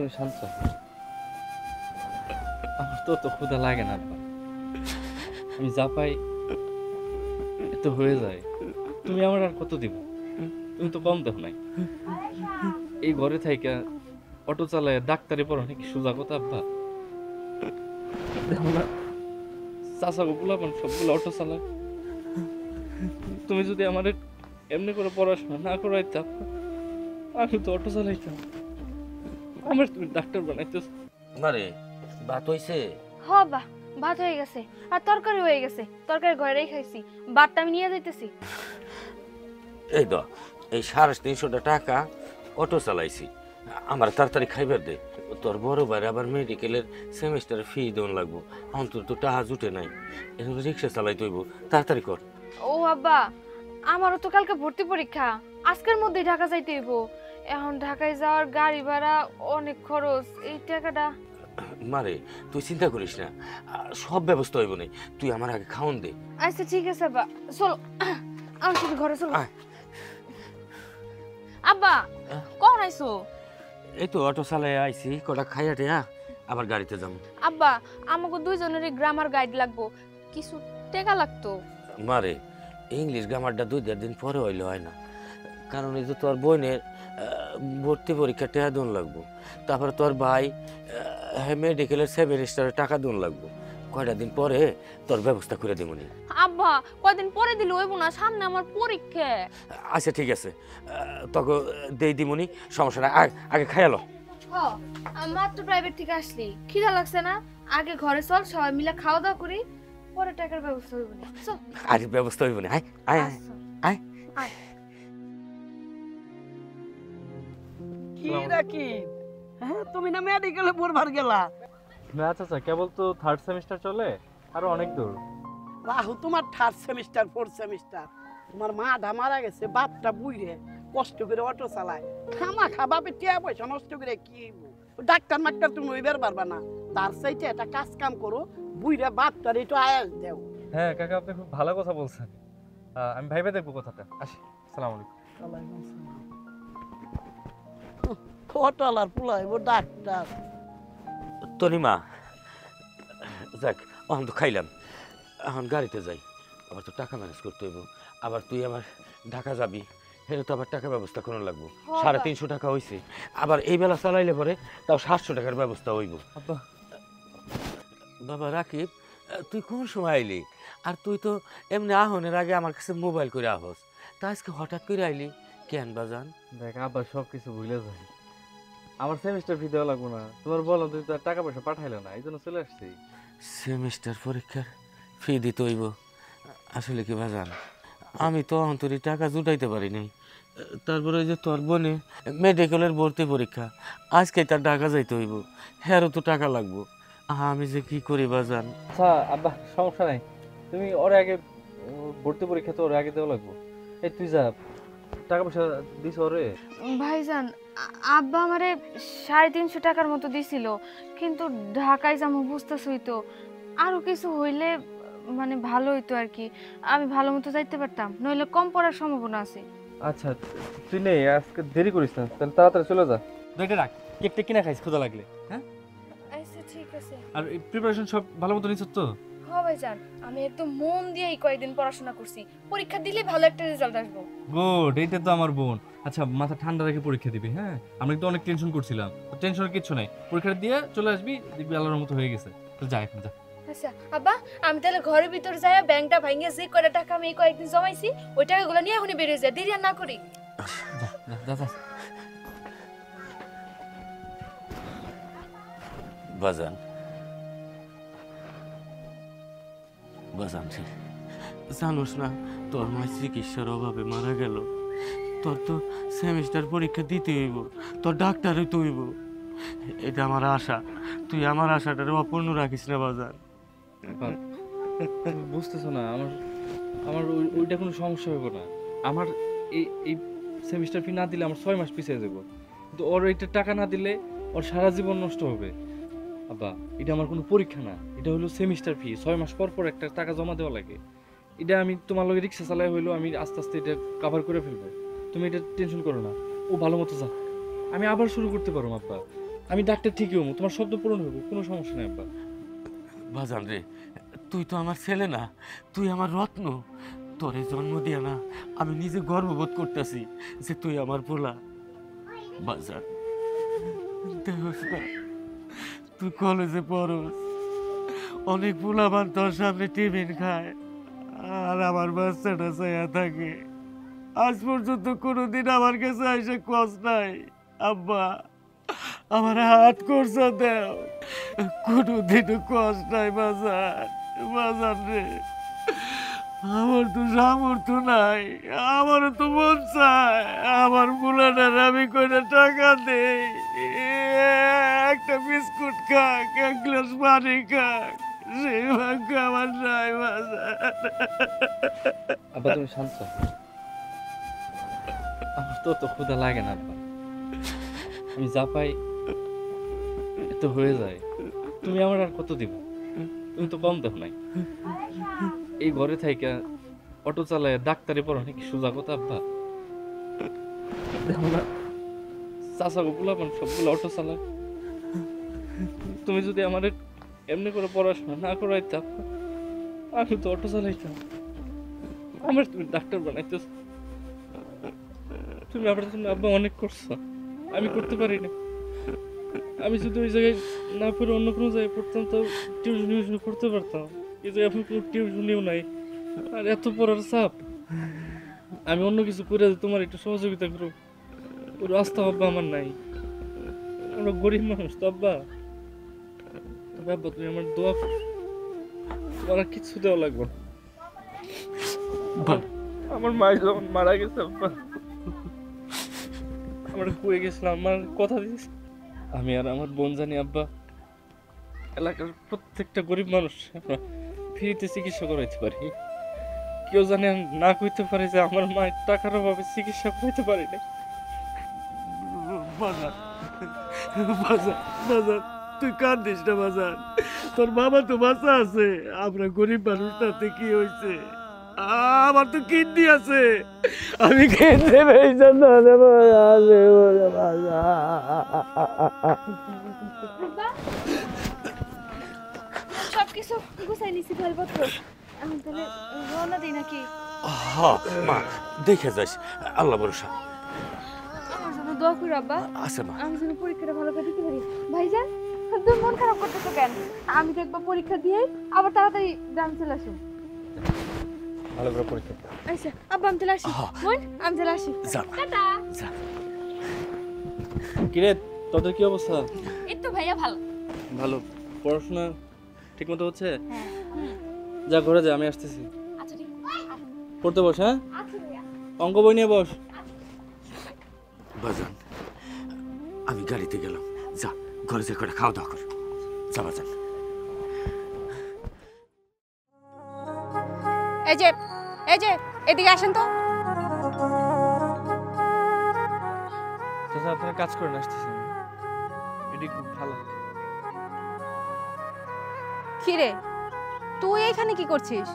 তুমি শান্ত হও। আমার তো ক্ষুধা লাগে না আব্বা, আমি যা পাই এত হয়ে যায়। তুমি আমার আর কত দিব? তুমি তো কম দেও নাই। এই ঘরে থাইকা অটো চালায় ডাক্তারি পড়ো নাকি সোজা কথা আব্বা? দেখো না চাচা গুলা মানে সবগুলো অটো চালায়। তুমি যদি আমার এমনি করে পড়াশোনা না করাইতাম, আমি তো অটো চালাইতাম। আমার তুমি ডাক্তার বানাইতেছ। মারে ভাত হইছে? হ বা ভাত হয়ে গেছে আর তরকারি হয়ে গেছে, তরকারি ঘরেই খাইছি, ভাতটা আমি নিয়ে যাইতেছি। এই তো এই 350 টাকা অটো চালাইছি, আমার তাড়াতাড়ি খাইবার দে। তোর বড় ভাই আবার মেডিকেলের সেমিস্টারের ফি দেওয়ান লাগবো, এখন তোর তো টাকা জুটে নাই, এখন রিক্সা চালাইতে হইব, তাড়াতাড়ি কর। ও আব্বা, আমারও তো কালকে ভর্তি পরীক্ষা, আজকের মধ্যেই ঢাকা যাইতে হইব। এখন ঢাকায় যাওয়ার গাড়ি ভাড়া অনেক খরচ, এই টাকাটা। মারে তুই চিন্তা করিস না, সব ব্যবস্থা হইব না, তুই আমার আগে খাওন দে। আচ্ছা ঠিক আছে আব্বা, চলো আমার সাথে ঘরে চলো। আয়। আব্বা কখন আইছো? এই তো অটো চালাই আইছি, কটা খাইয়া টেয়া আবার গাড়িতে যাম। আব্বা আমাকে দুইজনেরই গ্রামার গাইড লাগবো, কিছু টাকা লাগতো। মারে ইংলিশ গ্রামারটা 2-4 দিন পরে হইলে হয় না, কারণ এই যে তোর বোনের ভর্তি পরীক্ষা টাকা দোন লাগবো, তারপরে তোর ভাই মেডিকেলের সেমিস্টারে টাকা দোন লাগবো, কয়টা দিন পরে তোর ব্যবস্থা করে দেবনি। আব্বা কয়দিন পরে দিলে হইব না, সামনে আমার পরীক্ষা। আচ্ছা ঠিক আছে, তোকে দেই দিমনি, সমস্যা নাই, আগে খাইয়ালো। মাত্র প্রাইভেট থেকে আসলি, খিদা লাগছে না? আগে ঘরে চল, সবাই মিলে খাওয়া দাওয়া করি, পরে টাকার ব্যবস্থা হইব না। চল। আর ব্যবস্থা হইব না, আয় আয় আয় আচ্ছা। আয়। আয়। কি রাখি? হ্যাঁ তুমি না মেডিকেলে পড়বার গেলা? না চাচা, কেবল তো থার্ড সেমিস্টার চলে, আরো অনেক দূর। রাহু তোমার থার্ড সেমিস্টার ফোর্থ সেমিস্টার, তোমার মাটা মারা গেছে, বাপটা বুইরে কষ্ট করে অটো চালায়, খামা বাপে টিয়া পয়সা নষ্ট করে কি হইবো? ডাক্তার মাক্তার তুমি হইবার পারবা না, তার চাইতে একটা কাজ কাম করো, বুইরে বাপটার একটু আয়াস দেও। হ্যাঁ কাকা, আপনি খুব ভালো কথা বলছেন। আমি ভাইবে দেখবো কথাটা। আসি, আসসালামু আলাইকুম। অটোলার পোলা হইব ডাক্তার। তনিমা যাক, এখন তো খাইলাম, এখন গাড়িতে যাই, আবার তো টাকা ম্যানেজ করতে হইব, আবার তুই আমার ঢাকা যাবি, সেটা তো আবার টাকা ব্যবস্থা করার লাগবো। 350 টাকা হয়েছে, আবার এই বেলা চালাইলে পরে তাও 700 টাকার ব্যবস্থা হইব। আব্বা বাবা রাকিব, তুই কোন সময় আইলি? আর তুই তো এমনি আহনের আগে আমার কাছে মোবাইল করে আহস, তা আজকে হঠাৎ করে আইলি কেন বাজান? দেখ আব্বা, সব কিছু ভুলে যাই, আমার সেমিস্টার ফি দেওয়া লাগবো না। তোমার বলো, তুমি তো আর টাকা পয়সা পাঠাইলে না, এই জন্য চলে আসছি। সেমিস্টার পরীক্ষার ফি দিতে হইব? আসলে কি বাজান, আমি তো অন্তরে টাকা জুটাইতে পারি নাই, তারপরে ওই যে তোর বোনে মেডিকেলের ভর্তি পরীক্ষা, আজকে তার ঢাকা যাইতে হইব, হ্যারও তো টাকা লাগবো, আমি যে কি করি বাজান। আচ্ছা আব্বা, সমস্যা নাই, তুমি ওর আগে ভর্তি পরীক্ষা তো ওর আগে দেওয়া লাগবো। এই তুই যা, টাকা পয়সা দিস ওরে। ভাইজান, আব্বা আমারে 350 টাকার মতো দিছিল, কিন্তু ঢাকায় যাবো বুঝতেছই তো, আরো কিছু হইলে মানে ভালো হইতো আর কি, আমি ভালো মতো যাইতে পারতাম, নইলে কম পড়ার সম্ভাবনা আছে। আচ্ছা তুই নেই, আজকে দেরি করিস না, তাহলে তাড়াতাড়ি চলে যা। দুইটা রাখ, কেকটা কিনা খাইস ক্ষুধা লাগলে। হ্যাঁ আচ্ছা ঠিক আছে। আর প্রিপারেশন সব ভালো মতো নিছ তো? হ্যাঁ ভাইজান, আমি একদম মন দিয়ে এই কয়েকদিন পড়াশোনা করছি, পরীক্ষা দিলে ভালো একটা রেজাল্ট আসবো। গুড, এইটা তো আমার বোন। আচ্ছা মাথা ঠান্ডা রেখে পরীক্ষা দিবি। হ্যাঁ, আমরা তো অনেক টেনশন করছিলাম, টেনশনের কিছু নাই, পরীক্ষা দিয়ে চলে আসবি, দেখবি আল্লাহর মতো হয়ে গেছে। তো যা এখন যা। আচ্ছা আব্বা, আমি তাহলে ঘরের ভিতর যাই, ব্যাংকটা ভাঙিয়ে যে কয়টা টাকা আমি এই কয়েকদিন জমাইছি ওই টাকাগুলো নিয়ে এখনই বেরিয়ে যায়, দেরি আর না করি। যা যা যা যা। বাজান বাজান রে, জানোস না তোর মা চিকিৎসার অভাবে মারা গেল, তোর তো সেমিস্টার পরীক্ষা দিতে হইব, তোর ডাক্তার হইতে হইব, এটা আমার আশা, তুই আমার আশাটার অপূর্ণ রাখিস না বাজান। তুমি বুঝতেছো না, আমার আমার ওইটা কোনো সমস্যা হবে না। আমার এই সেমিস্টার ফি না দিলে আমার 6 মাস পিছিয়ে যাবো, কিন্তু ওর এইটা টাকা না দিলে ওর সারা জীবন নষ্ট হবে। আব্বা, এটা আমার কোনো পরীক্ষা না, এটা হলো সেমিস্টার ফি, 6 মাস পর পর একটা টাকা জমা দেওয়া লাগে। এটা আমি তোমার লগে রিক্সা চালাই হইলো, আমি আস্তে আস্তে এটা কভার করে ফেলবো, তুমি এটা টেনশন করো না। ও ভালো মতো যা, আমি আবার শুরু করতে পারো আব্বা। আমি ডাক্তার ঠিকই হবো, তোমার শব্দ পূরণ হবো, কোনো সমস্যা নেই আব্বা। বাজান রে, তুই তো আমার ছেলে না, তুই আমার রত্ন। তোরে জন্ম দিয়া না আমি নিজে গর্ববোধ করতেছি যে তুই আমার পোলা। বাজান দেখোস না, তুই কলেজে পড়স, অনেক পোলাবান তোর সামনে টিফিন খায়, আর আমার বাচ্চাটা চাইয়া থাকে। আজ পর্যন্ত কোনোদিন আমার কাছে এসে কষ্ট নাই, আব্বা আমার হাত করছে দেও, কোনোদিনও কষ্ট নাই। বাজার বাজার রে, আমার তো সামর্থ্য নাই, আমারও তো মন চায় আমার পোলাটার আমি কয়টা টাকা দেই, একটা বিস্কুট খাক, এক গ্লাস পানি খাক, সেই ভাগ্য আমার নাই। বাজার আব্বা তুমি শান্ত হও। আমার তো অত ক্ষুধা লাগে না আব্বা, আমি যা পাই এত হয়ে যায়। তুমি আমার আর কত দিবা? তুমি তো কম দেখো নাই। এই ঘরে থাইকা অটো চালায় ডাক্তারি পড়ানো কি সোজা কথা আব্বা? দেখো না চাচা গুলা মানে সবগুলো অটো চালায়। তুমি যদি আমার এমনি করে পড়াশোনা না করাইতাম, আমি তো অটো চালাইতাম। আমার তুমি ডাক্তার বানাইতেছ, তুমি আমার জন্য আব্বা অনেক করছো, আমি করতে পারি না। আমি যদি ওই জায়গায় না পড়ে অন্য কোনো জায়গায় পড়তাম তো টিউশন করতে পারতাম। এই জায়গায় এখন কোনো টিউশনিও নাই, আর এত পড়ার চাপ। আমি অন্য কিছু করে তোমার একটু সহযোগিতা করো, ওই রাস্তা আব্বা আমার নাই। আমরা গরিব মানুষ তো আব্বা। তবে আব্বা তুমি আমার দোয়া করো, তোমার আর কিছু দেওয়া লাগবে না। আমার মা যখন মারা গেছে আব্বা, আমরা কুয়ে গেছিলাম, আমার কথা দিয়েছি আমি আর আমার বোন জানি আব্বা এলাকার প্রত্যেকটা গরিব মানুষ ফ্রিতে চিকিৎসা করাইতে পারি। কেউ জানে না কইতে পারে যে আমার মায়ের টাকার অভাবে চিকিৎসা করাইতে পারি না। বাজার বাজার বাজার, তুই কান্দিস না বাজার, তোর বাবা তো বাঁচা আছে, আমরা গরিব মানুষ, তাতে কি হয়েছে? আমার তো কিডনি আছে, আমি খেতে পেয়েছি না রে সবকিছু গুছাই নিছি ফেলপত্র, আমি তাহলে রওনা দিই নাকি? মা দেখে যাস, আল্লাহ ভরসা। আমার জন্য দোয়া করো আব্বা, আছে মা। আমি যেন পরীক্ষাটা ভালো করে দিতে পারি। ভাইজান তুমি মন খারাপ করতেছো কেন? আমি তো একবার পরীক্ষা দিয়ে আবার তাড়াতাড়ি গ্রাম চলে আসুন। ভালো করে পরীক্ষা আচ্ছা আব্বা আমি চলে আসি। বোন আমি চলে আসি। যা টাটা। যা। কিরে তোদের কি অবস্থা? এই তো ভাইয়া ভালো। ভালো। পড়াশোনা ঠিক মতো হচ্ছে? হ্যাঁ। যা ঘরে যা, আমি আসতেছি। আচ্ছা ঠিক পড়তে বস। হ্যাঁ, আছে ভাইয়া। অঙ্ক বই নিয়ে বস। বাজান আমি গাড়িতে গেলাম, যা ঘরে যে করে খাওয়া দাওয়া কর, যা বাজান। এই যে এদিকে আসেন তো। চাচা আপনারা কাজ করেন, আসতেছি। এটি খুব ভালো। কি রে, তুই এখানে কি করছিস?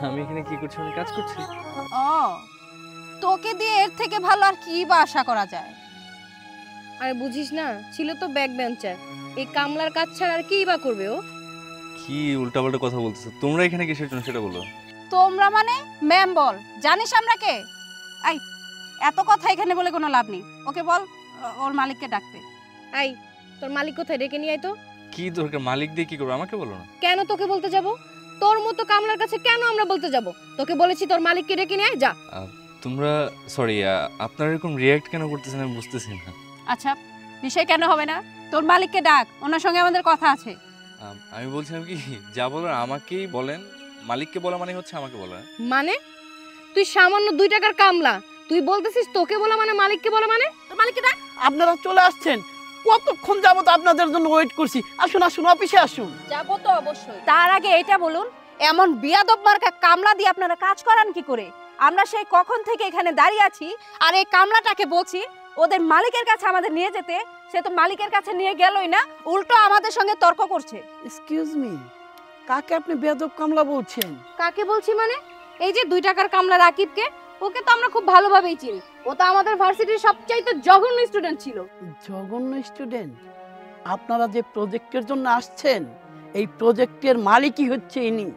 আমি এখানে কি করছি? আমি কাজ করছি। ও, তোকে দিয়ে এর থেকে ভালো আর কি বা আশা করা যায়? আরে বুঝিস না, ছিল তো ব্যাক বেঞ্চার, এই কামলার কাজ ছাড়া আর কি বা করবে ও? কি উল্টাপাল্টা কথা বলতেছো তোমরা? এখানে কিসের জন্য সেটা বলো। তোমরা মানে ম্যাম বল, জানিস আমরা কে? এই এত কথা এখানে বলে কোনো লাভ নেই, ওকে বল ওর মালিককে ডাকতে। আই, তোর মালিক কোথায়? ডেকে নিয়ে আয় তো। কি দরকার? মালিক দিয়ে কি করবো? আমাকে বলো না। কেন তোকে বলতে যাব? তোর মতো কামলার কাছে কেন আমরা বলতে যাব? তোকে বলেছি তোর মালিককে ডেকে নিয়ে আয়, যা। তোমরা সরি, আপনারা এরকম রিয়্যাক্ট কেন করতেছেন আমি বুঝতেছি না। আচ্ছা বিষয় কেন হবে না? তোর মালিককে ডাক, ওনার সঙ্গে আমাদের কথা আছে। আমি বলছিলাম কি, যা বলার আমাকেই বলেন। মালিককে বলা মানে হচ্ছে আমাকে বলা। মানে তুই সামান্য 2 টাকার কামলা, তুই বলতেছিস তোকে বলা মানে মালিককে বলা মানে? তোর মালিককে ডাক। আপনারা চলে আসছেন, কতক্ষণ যাবত আপনাদের জন্য ওয়েট করছি। আসুন আসুন, অফিসে আসুন। যাবো তো অবশ্যই। তার আগে এটা বলুন, এমন বিয়াদব মার্কা কামলা দিয়ে আপনারা কাজ করান কি করে? আমরা সেই কখন থেকে এখানে দাঁড়িয়ে আছি, আর এই কামলাটাকে বলছি ওদের মালিকের কাছে আমাদের নিয়ে যেতে, সে তো মালিকের কাছে নিয়ে গেলই না, উল্টো আমাদের সঙ্গে তর্ক করছে। এক্সকিউজ মি, কাকে আপনি বেয়াদব কামলা বলছেন? কাকে বলছি মানে? এই যে 2 টাকার কামলা রাকিবকে, ওকে তো আমরা খুব ভালোভাবেই চিনি। ও তো আমাদের ভার্সিটির সবচাইতে জঘন্য স্টুডেন্ট ছিল। জঘন্য স্টুডেন্ট? আপনারা যে প্রজেক্টের জন্য আসছেন এই প্রজেক্টের মালিকই হচ্ছে ইনি।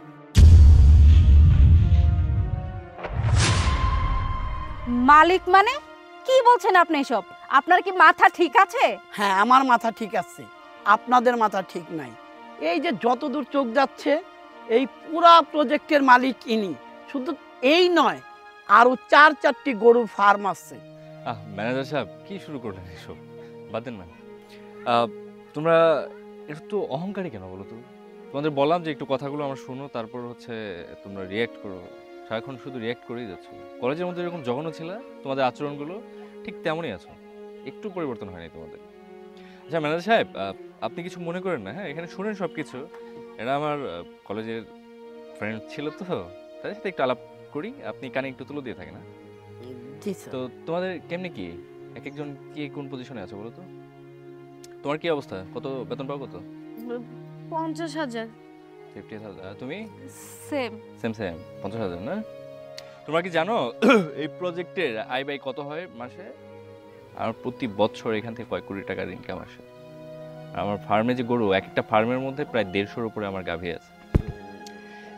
মালিক মানে কি বলছেন আপনি এসব? আপনার কি মাথা ঠিক আছে? হ্যাঁ, আমার মাথা ঠিক আছে, আপনাদের মাথা ঠিক নাই। এই যে যতদূর চোখ যাচ্ছে এই পুরা প্রজেক্টের মালিক ইনি। শুধু এই নয়, আরো 4-4টি গরুর ফার্ম আছে। ম্যানেজার সাহেব কি শুরু করলেন এসব? বাদ দেন না। তোমরা একটু অহংকারী কেন বলো তো? তোমাদের বললাম যে একটু কথাগুলো আমার শোনো, তারপর হচ্ছে তোমরা রিয়্যাক্ট করো। সারাক্ষণ শুধু রিয়্যাক্ট করেই যাচ্ছ। কলেজের মধ্যে এরকম জঘন্য ছিল তোমাদের আচরণগুলো, ঠিক তেমনই আছো, একটু পরিবর্তন হয়নি তোমাদের। আচ্ছা ম্যানেজার সাহেব, আপনি কিছু মনে করেন না, হ্যাঁ? এখানে শুনেন সব কিছু। এরা আমার কলেজের ফ্রেন্ড ছিল তো, তাদের সাথে একটু আলাপ করি। আপনি কানে একটু তুলে দিয়ে থাকেন না? জি স্যার। তো তোমাদের কেমনি কি, এক একজন কি কোন পজিশনে আছে বলো তো? তোমার কি অবস্থা? কত বেতন পাও? কত? 50,000। 50,000। তুমি? সেম। সেম সেম 50,000 না? তোমরা কি জানো এই প্রজেক্টের আয় ব্যয় কত হয় মাসে? আমার প্রতি বছর এখান থেকে কয়েক কোটি টাকার ইনকাম আসে। আর আমার ফার্মে যে গরু, এক একটা ফার্মের মধ্যে প্রায় 150-র উপরে আমার গাভী আছে।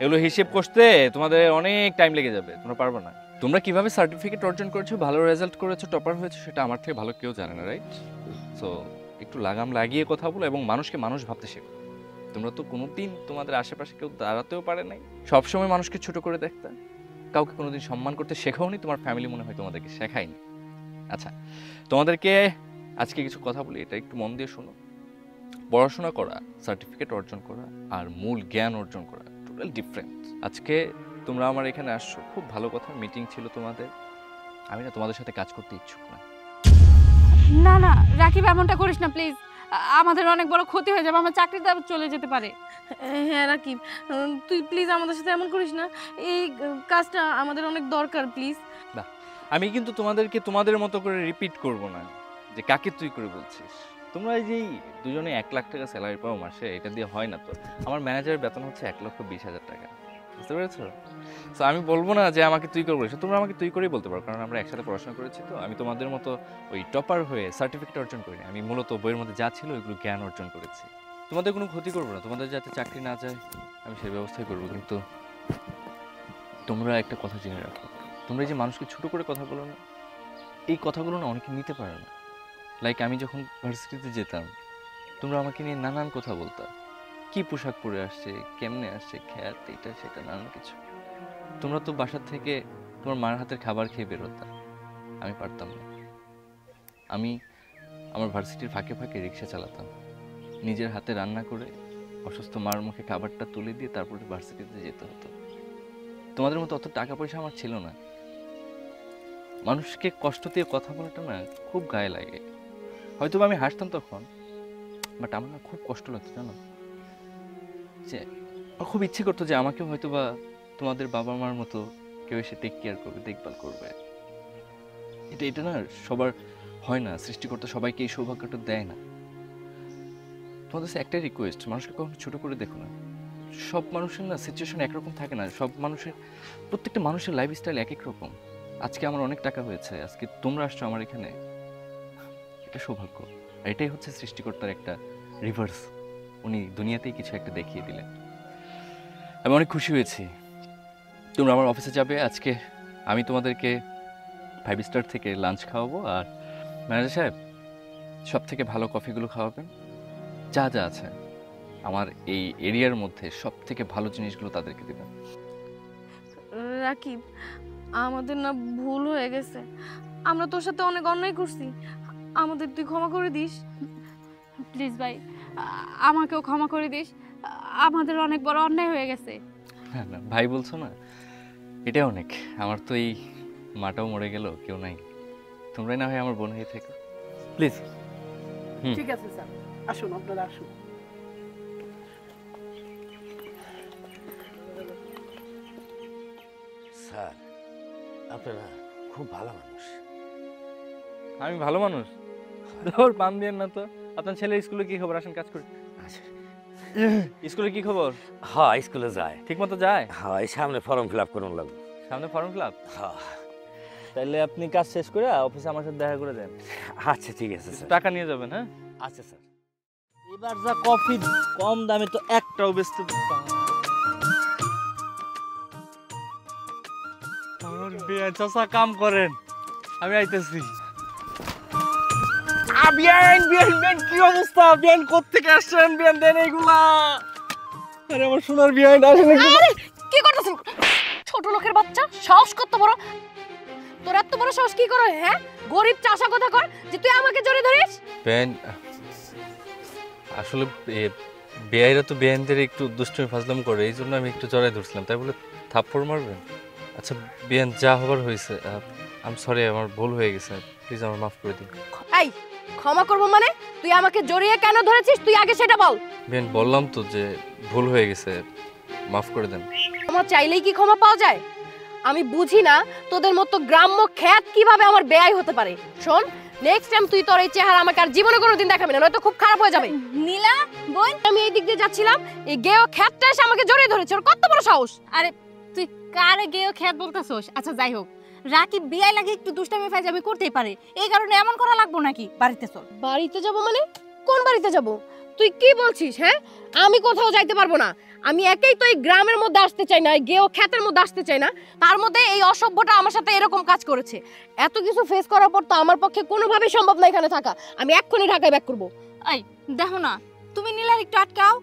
এগুলো হিসেব করতে তোমাদের অনেক টাইম লেগে যাবে, তোমরা পারবে না। তোমরা কিভাবে সার্টিফিকেট অর্জন করেছো, ভালো রেজাল্ট করেছো, টপার হয়েছো, সেটা আমার থেকে ভালো কেউ জানে না, রাইট? সো একটু লাগাম লাগিয়ে কথা বলো এবং মানুষকে মানুষ ভাবতে শেখো। তোমরা তো কোনোদিন তোমাদের আশেপাশে কেউ দাঁড়াতেও পারে নাই, সবসময় মানুষকে ছোট করে দেখতে, কাউকে কোনোদিন সম্মান করতে শেখাওনি, তোমার ফ্যামিলি মনে হয় তোমাদেরকে শেখায়নি। আচ্ছা, তোমাদেরকে আজকে কিছু কথা বলি, এটা একটু মন দিয়ে শোনো। পড়াশোনা করা, সার্টিফিকেট অর্জন করা আর মূল জ্ঞান অর্জন করা টোটাল ডিফারেন্ট। আজকে তোমরা আমার এখানে আসছো, খুব ভালো কথা, মিটিং ছিল তোমাদের। আমি না তোমাদের সাথে কাজ করতে ইচ্ছুক না। না না রাকিব, এমনটা করিস না প্লিজ। আমাদের অনেক বড় ক্ষতি হয়ে যাবে, আমার চাকরিটা চলে যেতে পারে। হ্যাঁ রাকিব, তুই প্লিজ আমাদের সাথে এমন করিস না। এই কাজটা আমাদের অনেক দরকার, প্লিজ। আমি কিন্তু তোমাদেরকে তোমাদের মতো করে রিপিট করব না যে কাকে তুই করে বলছিস। তোমরা এই যে দুজনে 1 লাখ টাকা স্যালারি পাও মাসে, এটা দিয়ে হয় না তো। আমার ম্যানেজারের বেতন হচ্ছে 1,20,000 টাকা, বুঝতে পেরেছো? তো আমি বলবো না যে আমাকে তুই করে বলিস, তোমরা আমাকে তুই করেই বলতে পারো, কারণ আমরা একসাথে পড়াশোনা করেছি। তো আমি তোমাদের মতো ওই টপার হয়ে সার্টিফিকেট অর্জন করিনি, আমি মূলত বইয়ের মধ্যে যা ছিল ওইগুলো জ্ঞান অর্জন করেছি। তোমাদের কোনো ক্ষতি করবো না, তোমাদের যাতে চাকরি না যায় আমি সেই ব্যবস্থাই করবো। কিন্তু তোমরা একটা কথা জেনে রাখো, তোমরা এই যে মানুষকে ছোট করে কথা বলো না, এই কথাগুলো না অনেকে নিতে পারে না। লাইক আমি যখন ভার্সিটিতে যেতাম, তোমরা আমাকে নিয়ে নানান কথা বলতা, কি পোশাক পরে আসছে, কেমনে আসছে, খ্যাত, এটা সেটা নানান কিছু। তোমরা তো বাসার থেকে তোমার মার হাতের খাবার খেয়ে বেরোতা, আমি পারতাম না। আমি আমার ভার্সিটির ফাঁকে ফাঁকে রিক্সা চালাতাম, নিজের হাতে রান্না করে অসুস্থ মার মুখে খাবারটা তুলে দিয়ে তারপরে ভার্সিটিতে যেতে হতো। তোমাদের মতো অত টাকা পয়সা আমার ছিল না। মানুষকে কষ্ট দিয়ে কথা বলাটা না খুব গায়ে লাগে। হয়তো আমি হাসতাম তখন, বাট আমার না খুব কষ্ট লাগতো, জানো? যে আমার খুব ইচ্ছে করতো যে আমাকে হয়তো বা তোমাদের বাবা মার মতো কেউ এসে টেক কেয়ার করবে, দেখভাল করবে। এটা না সবার হয় না, সৃষ্টিকর্তা সবাইকে এই সৌভাগ্যটা দেয় না। তোমাদের কাছে একটাই রিকোয়েস্ট, মানুষকে কখনো ছোট করে দেখো না। সব মানুষের না সিচুয়েশন একরকম থাকে না, সব মানুষের, প্রত্যেকটা মানুষের লাইফস্টাইল এক এক রকম। আজকে আমার অনেক টাকা হয়েছে, আজকে তোমরা আসছো আমার এখানে, এটা সৌভাগ্য। আর এটাই হচ্ছে সৃষ্টিকর্তার একটা রিভার্স, উনি দুনিয়াতেই কিছু একটা দেখিয়ে দিলেন। আমি অনেক খুশি হয়েছি তোমরা আমার অফিসে যাবে আজকে। আমি তোমাদেরকে 5 স্টার থেকে লাঞ্চ খাওয়াবো, আর ম্যানেজার সাহেব সব থেকে ভালো কফিগুলো খাওয়াবেন, যা যা আছে আমার এই এরিয়ার মধ্যে সব থেকে ভালো জিনিসগুলো তাদেরকে দেবেন। রাকিব, আমাদের না ভুল হয়ে গেছে, আমরা তোর সাথে অনেক অন্যায় করছি, আমাদের তুই ক্ষমা করে দিস প্লিজ ভাই। আমাকেও ক্ষমা করে দিস, আমাদের অনেক বড় অন্যায় হয়ে গেছে। হ্যাঁ না ভাই বলছো না, এটাই অনেক। আমার তো এই মাটাও মরে গেল, কেউ নাই, তোমরাই না হয় আমার বোন হয়ে থেকো প্লিজ। ঠিক আছে স্যার, আসুন, আপনারা আসুন। স্যার আপনারা খুব ভালো মানুষ। আমি ভালো মানুষ? তোর পান দিয়েন না তো। আপনার ছেলের স্কুলে কি খবর? আসেন কাজ করি। আচ্ছা, স্কুলে কি খবর? হ্যাঁ স্কুলে যায়, ঠিক মতো যায়? হ্যাঁ এই সামনে ফর্ম ফিল আপ করুন লাগবে। সামনে ফর্ম ফিল আপ? হ্যাঁ তাহলে আপনি কাজ শেষ করে অফিসে আমার সাথে দেখা করে দেন। আচ্ছা ঠিক আছে স্যার। টাকা নিয়ে যাবেন। হ্যাঁ আচ্ছা স্যার। এবার যা কফি কম দামে তো একটাও বেচতে আমার বিয়ান চাচা কাম করেন, আমি আইতেছি। বিয়ান বিয়ান বিয়ান কি অবস্থা? বিয়ান কোত্থেকে আসছেন? বিয়ান দেন এইগুলা। আরে আমার সোনার বিয়ান আসেন একটু। আরে কি করতেছেন ছোট লোকের বাচ্চা? সাহস কত বড় তোর? এত বড় সাহস কি করে? হ্যাঁ, গরিব চাষা কথা কর যে তুই আমাকে জড়ে ধরিস? বিয়ান আসলে বেয়াইরা তো বেয়ানদের একটু দুষ্টুমি ফাজলাম করে, এই জন্য আমি একটু জড়াই ধরছিলাম, তাই বলে থাপ্পড় মারবেন? আচ্ছা বিয়ান, যা হবার হয়েছে, আই সরি, আমার ভুল হয়ে গেছে, প্লিজ আমার মাফ করে দিন। এই ক্ষমা করব মানে? তুই আমাকে জড়িয়ে কেন ধরেছিস তুই আগে সেটা বল। বিয়ান বললাম তো যে ভুল হয়ে গেছে, মাফ করে দেন। ক্ষমা চাইলেই কি ক্ষমা পাওয়া যায়? আমি বুঝি না তোদের মতো গ্রাম্য খ্যাত কিভাবে আমার ব্যয় হতে পারে। শোন, নেক্সট টাইম তুই তোর এই চেহারা আমাকে আর জীবনে কোনোদিন দেখাবি না, নয়তো খুব খারাপ হয়ে যাবে। নীলা বোন, আমি এই দিক দিয়ে যাচ্ছিলাম, এই গেও খ্যাতটা এসে আমাকে জড়িয়ে ধরেছে। ওর কত বড় সাহস! আরে তুই কারে গেও খ্যাত বলতেছস? আচ্ছা যাই হোক, রাকিব বিয়াই লাগে একটু দুষ্টামি ফাইজামি করতেই পারে, এই কারণে এমন করা লাগবো নাকি? বাড়িতে চল। বাড়িতে যাব মানে? কোন বাড়িতে যাব? তুই কি বলছিস? হ্যাঁ, আমি কোথাও যাইতে পারবো না। আমি একেই তো এই গ্রামের মধ্যে আসতে চাই না, এই গেও খ্যাতের মধ্যে আসতে চাই না, তার মধ্যে এই অসভ্যটা আমার সাথে এরকম কাজ করেছে। এত কিছু ফেস করার পর তো আমার পক্ষে কোনোভাবেই সম্ভব না এখানে থাকা। আমি এক্ষুনি ঢাকায় ব্যাক করবো। এই দেখো না, তুমি নীলার একটু আটকাও।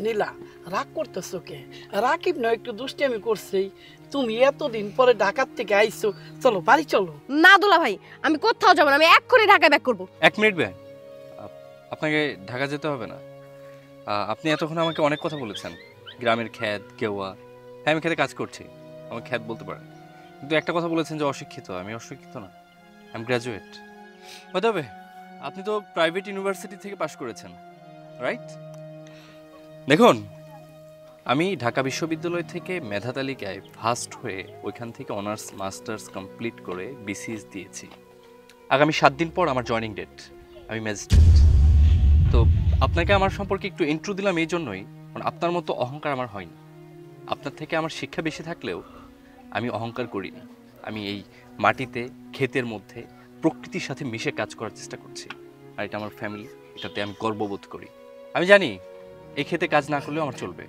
নীলা, রাগ করতেছো কে? রাকিব না একটু দুষ্টামি করছেই। তুমি এতদিন পরে ঢাকার থেকে আইছো, চলো বাড়ি চলো। না দুলা ভাই, আমি কোথাও যাবো না, আমি এক্ষুনি ঢাকায় ব্যাক করবো। এক মিনিট বিয়ান, আপনাকে ঢাকা যেতে হবে না। আপনি এতক্ষণ আমাকে অনেক কথা বলেছেন, গ্রামের খ্যাত কেওয়া। হ্যাঁ, আমি খেতে কাজ করছি, আমার খ্যাত বলতে পারেন, কিন্তু একটা কথা বলেছেন যে অশিক্ষিত। আমি অশিক্ষিত না, আমি গ্র্যাজুয়েট। হতে হবে, আপনি তো প্রাইভেট ইউনিভার্সিটি থেকে পাশ করেছেন, রাইট? দেখুন, আমি ঢাকা বিশ্ববিদ্যালয় থেকে মেধা তালিকায় ফার্স্ট হয়ে ওইখান থেকে অনার্স মাস্টার্স কমপ্লিট করে বিসিএস দিয়েছি। আগামী 7 দিন পর আমার জয়েনিং ডেট। আমি ম্যাজিস্ট্রেট। তো আপনাকে আমার সম্পর্কে একটু ইন্ট্রো দিলাম এই জন্যই, কারণ আপনার মতো অহংকার আমার হয়নি। আপনার থেকে আমার শিক্ষা বেশি থাকলেও আমি অহংকার করিনি। আমি এই মাটিতে, ক্ষেতের মধ্যে প্রকৃতির সাথে মিশে কাজ করার চেষ্টা করছি, আর এটা আমার ফ্যামিলি, এটাতে আমি গর্ববোধ করি। আমি জানি এই ক্ষেতে কাজ না করলেও আমার চলবে,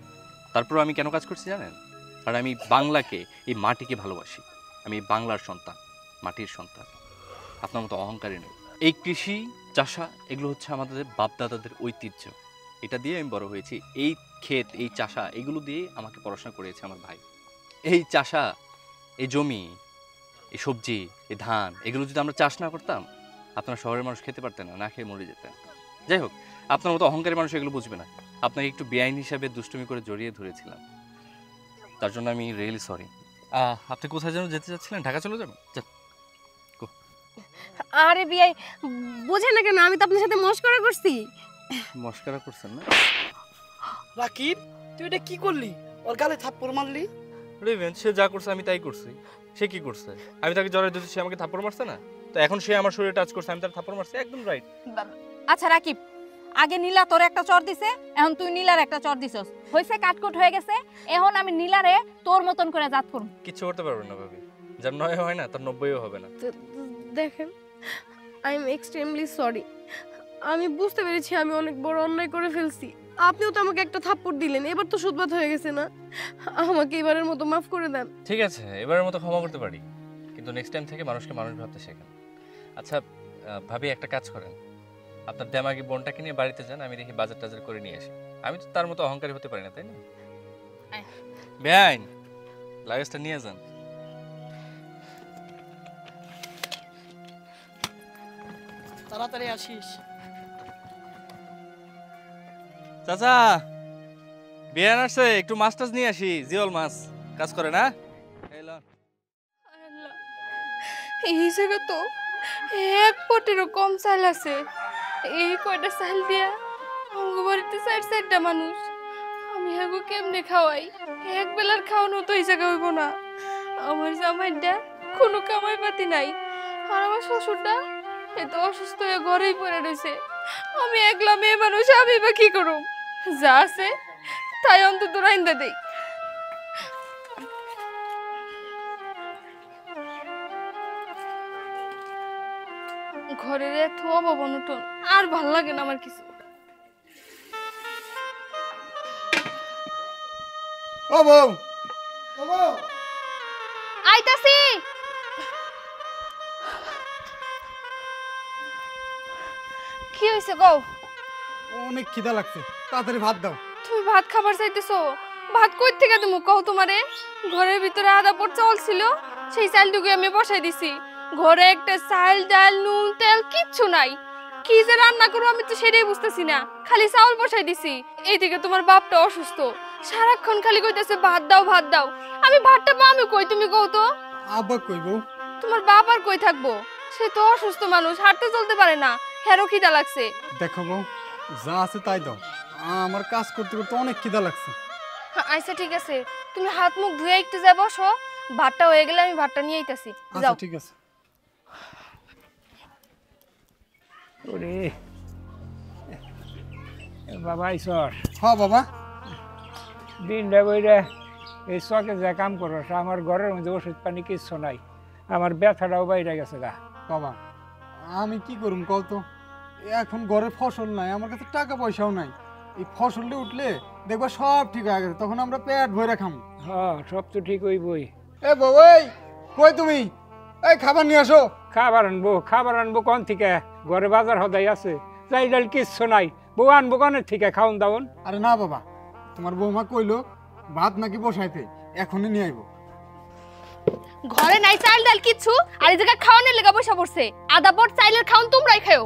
তারপরেও আমি কেন কাজ করছি জানেন? কারণ আমি বাংলাকে, এই মাটিকে ভালোবাসি। আমি বাংলার সন্তান, মাটির সন্তান, আপনার মতো অহংকারী নই। এই কৃষি চাষা এগুলো হচ্ছে আমাদের বাপদাদাদের ঐতিহ্য, এটা দিয়ে আমি বড় হয়েছি। এই ক্ষেত, এই চাষা এগুলো দিয়ে আমাকে পড়াশোনা করিয়েছে আমার ভাই। এই চাষা, এই জমি, এই সবজি, এই ধান, এগুলো যদি আমরা চাষ না করতাম, আপনার শহরের মানুষ খেতে পারতেন না, না খেয়ে মরে যেতেন। যাই হোক, আপনার মতো অহংকারী মানুষ এগুলো বুঝবে না। আপনাকে একটু বেআইন হিসাবে দুষ্টুমি করে জড়িয়ে ধরেছিলাম, তার জন্য আমি রিয়েলি সরি। আপনি কোথায় যেন যেতে চাচ্ছিলেন? ঢাকা চলে যাবেন? আরে বিয়াই, বুঝে না কেন? আমি তো আপনার সাথে মস্করা করছি। মস্করা করছেন না? রাকিব, তুই এটা কি করলি? ওর গালে থাপ্পড় মারলি? রেভেন, সে যা করছে আমি তাই করছি। সে কি করছে? আমি তাকে জড়াই ধরেছি, সে আমাকে থাপ্পড় মারছে না? তো এখন সে আমার শরীরে টাচ করছে, আমি তার থাপ্পড় মারছি, একদম রাইট। আচ্ছা রাকিব, আগে নীলা তোর একটা চর দিছে, এখন তুই নীলার একটা চর দিছস, হইছে কাটকুট হয়ে গেছে। এখন আমি নীলারে তোর মতন করে জাত করব। কিচ্ছু করতে পারবেন না ভাবি, যার 9 হয় না তার 90ও হবে না। দেখেন, আই এম এক্সট্রিমলি সরি। আমি বুঝতে পেরেছি আমি অনেক বড় অন্যায় করে ফেলছি। আপনিও তো আমাকে একটা থাপ্পড় দিলেন, এবার তো সুদবাদ হয়ে গেছে না? আমাকে এবারের মতো মাফ করে দেন। ঠিক আছে, এবারের মতো ক্ষমা করতে পারি, কিন্তু নেক্সট টাইম থেকে মানুষকে মানুষ ভাবতে শেখেন। আচ্ছা ভাবি, একটা কাজ করেন, আপনার দেমাগি বোনটাকে নিয়ে বাড়িতে যান, আমি দেখি বাজার টাজার করে নিয়ে আসি। আমি তো তার মতো অহংকারী হতে পারি না, তাই না? বেআইন, লাগেজটা নিয়ে যান। তাড়াতাড়ি আসিস। চাচা, বেআইন আসছে, একটু মাছ টাছ নিয়ে আসি, জিওল মাছ কাজ করে না? এই জায়গা তো এক পটেরও কম চাল আছে। এই কয়টা চাল দিয়া আমার বাড়িতে 4-4টা মানুষ, আমি হাগু কেমনে খাওয়াই? এক বেলার খাওয়ানো তো এই জায়গা হইব না। আমার জামাইটা কোনো কামাই পাতি নাই, আর আমার শ্বশুরটা এত অসুস্থ হয়ে ঘরেই পড়ে রয়েছে। আমি একলা মেয়ে মানুষ, আমি বা কি করুম? যা আছে তাই অন্তত রাইন্দা দেই। ঘরের এত অভাব অনটন আর ভাল লাগে না আমার কিছু। ও বউ, ও বউ, আইতাছি। কি হইছে গো? অনেক খিদা লাগছে, তাড়াতাড়ি ভাত দাও। তুমি ভাত খাবার চাইতেছো? ভাত কই থেকে দেবো কও তোমারে? ঘরের ভিতরে আধা পট চাউল ছিল, সেই চালটুকু আমি বসাই দিছি। ঘরে একটা চাল ডাল নুন তেল কিচ্ছু নাই। কি যে রান্না করবো আমি তো সেটাই বুঝতেছি না, খালি চাউল বসাই দিছি। এইদিকে তোমার বাপটা অসুস্থ, সারাক্ষণ খালি কইতেছে ভাত দাও ভাত দাও। আমি ভাতটা পাবো কই তুমি কও তো? আব্বা কই বউ? তোমার বাপ আর কই থাকবো? সে তো অসুস্থ মানুষ, হাঁটতে চলতে পারে না, হেরো খিদা লাগছে। দেখো বউ, যা আছে তাই দাও, আমার কাজ করতে করতে অনেক খিদা লাগছে। আচ্ছা ঠিক আছে, তুমি হাত মুখ ধুয়ে একটু যা বসো, ভাতটা হয়ে গেলে আমি ভাতটা নিয়ে আইতাছি। আচ্ছা যাও। ঠিক আছে। ওরে বাবা ঈশ্বর, হ্যাঁ বাবা। দিনটা বইরে এই চকে যা কাম করো, আমার ঘরের মধ্যে ওষুধ পানি কিচ্ছু নাই, আমার ব্যথাটাও বাইরে গেছে গা। বাবা আমি কি করুম কল তো, এখন ঘরে ফসল নাই, আমার কাছে টাকা পয়সাও নাই। এই ফসলটা উঠলে দেখবা সব ঠিক হয়ে গেছে, তখন আমরা পেট ভরে খাম। হ্যাঁ সব তো ঠিক হইবই। এ বউ, এই কই তুমি? এই খাবার নিয়ে আসো। খাবার আনবো কোন থেকে? ঘরে বাজার হদাই আছে, চাই ডাল কিচ্ছু নাই, বউ আনবো কোনের থেকে খাওন দাওন? আরে না বাবা, তোমার বৌমা কইলো ভাত নাকি বসাইতে, এখনই নিয়ে আইবো। ঘরে নাই চাল ডাল কিচ্ছু, আর এই জায়গা খাওয়ানোর লেগে বসে পড়ছে। আধা পট চাইলের খাওন তোমরাই খাও।